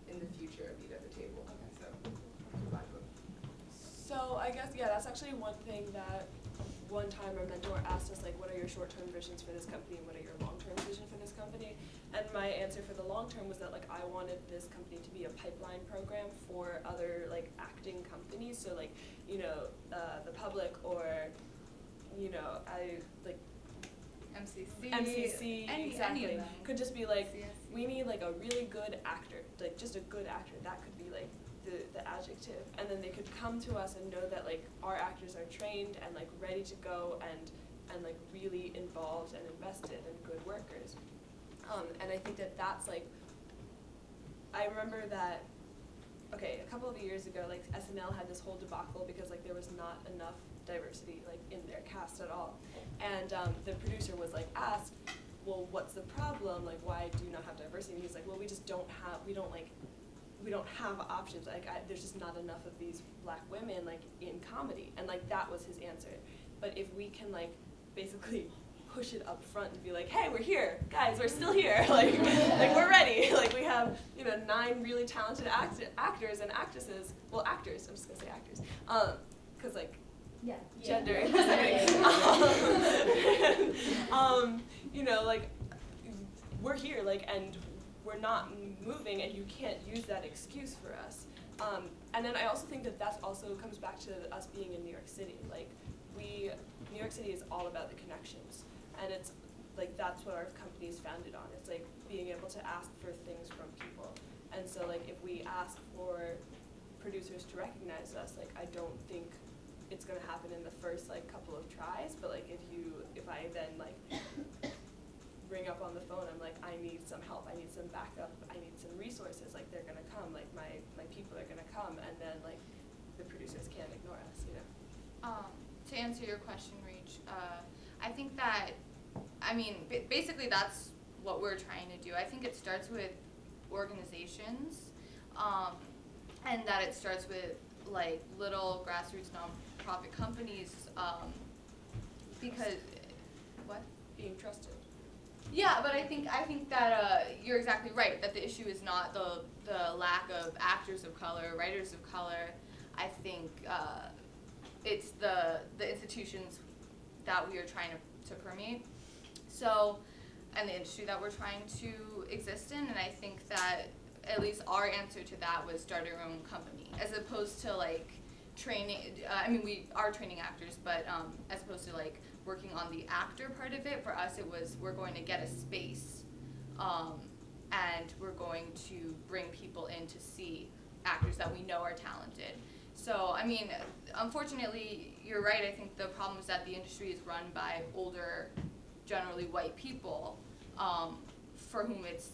in the future of Eat at the Table? Okay. So I guess, that's actually one thing that one time our mentor asked us, like, what are your short-term visions for this company and what are your long-term vision for this company? And my answer for the long-term was that, like, I wanted this company to be a pipeline program for other, like, acting companies. So, like, the public or, MCC, any exactly. of them. Could just be like, CSC. we need like a really good actor, like just a good actor. That could be like the adjective. And then they could come to us and know that like our actors are trained and like ready to go and like really involved and invested and good workers. And I think that that's like, I remember that, okay, a couple of years ago, like SNL had this whole debacle because like there was not enough diversity like in their cast at all. And the producer was like asked, well, what's the problem? Like, why do you not have diversity? And he's like, well, we just don't have, we don't have options. Like, there's just not enough of these black women like in comedy. And like that was his answer. But if we can like basically push it up front and be like, hey, we're here, guys, we're still here, like we're ready. Like we have 9 really talented actors and actresses. Well, actors. I'm just gonna say actors, because like. Yeah. Gender. Like we're here, like, and we're not moving, and you can't use that excuse for us. And then I also think that also comes back to us being in New York City. Like New York City is all about the connections, and it's like that's what our company is founded on. It's like being able to ask for things from people, and so like if we ask for producers to recognize us, like I don't think it's gonna happen in the first like couple of tries, but like if I then like ring up on the phone, I'm like, I need some help, I need some backup, I need some resources, like they're gonna come, like my people are gonna come, and then like the producers can't ignore us, To answer your question, Reach, I think that, basically that's what we're trying to do. I think it starts with organizations, and that it starts with like little grassroots nonprofit companies, because what? Being trusted. Yeah, but I think that you're exactly right, that the issue is not the lack of actors of color, writers of color. I think it's the institutions that we are trying to permeate. So, and the industry that we're trying to exist in, and I think that at least our answer to that was start our own company, as opposed to like training. We are training actors, but as opposed to like working on the actor part of it, for us it was we're going to get a space, and we're going to bring people in to see actors that we know are talented. So unfortunately, you're right. I think the problem is that the industry is run by older, generally white people, for whom it's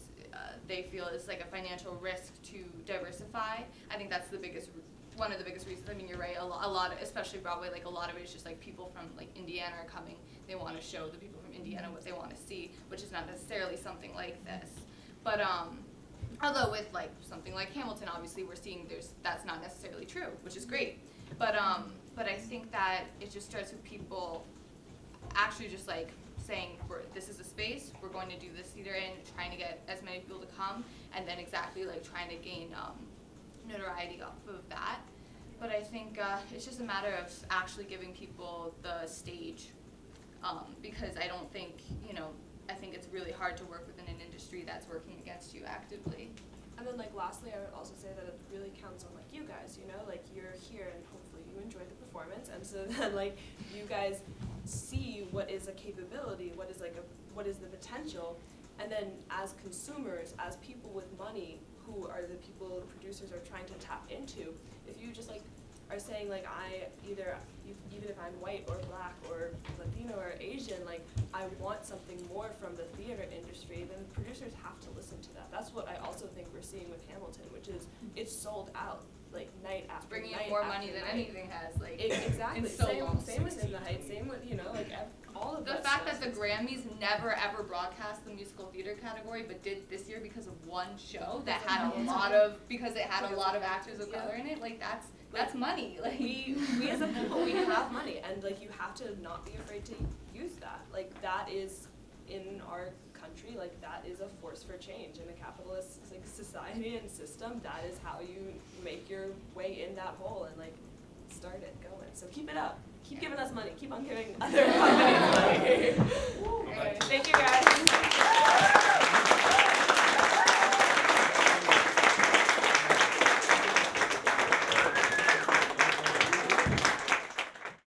they feel it's like a financial risk to diversify. I think that's one of the biggest reasons. You're right. A lot, especially Broadway, like a lot of it is just like people from like Indiana are coming. They want to show the people from Indiana what they want to see, which is not necessarily something like this. But although with like something like Hamilton, obviously we're seeing that's not necessarily true, which is great. But I think that it just starts with people actually just like saying, this is a space, we're going to do this theater in, trying to get as many people to come, and then exactly like trying to gain notoriety off of that. But I think it's just a matter of actually giving people the stage, because I don't think, I think it's really hard to work within an industry that's working against you actively. And then like lastly, I would also say that it really counts on like you guys, like you're here and hopefully you enjoy the performance, and so then like you guys see what is a capability, what is the potential, and then as consumers, as people with money, who are the people the producers are trying to tap into, if you just like are saying like even if I'm white or black or Latino or Asian, like I want something more from the theater industry, then producers have to listen to that. That's what I also think we're seeing with Hamilton, which is it's sold out like night after bringing night in more after money than night. anything has, like Exactly. in so long. Same with In the Heights. Same with like all of the that fact stuff. that the Grammys never ever broadcast the musical theater category, but did this year because of one show that had a lot of actors of color in it. Like that's money. Like we as a people, we have money, and like you have to not be afraid to use that. Like that is in our country, like that is a force for change in a capitalist like society and system. That is how you make your way in that hole and like start it going. So keep it up. Keep giving us money. Keep on giving other companies money.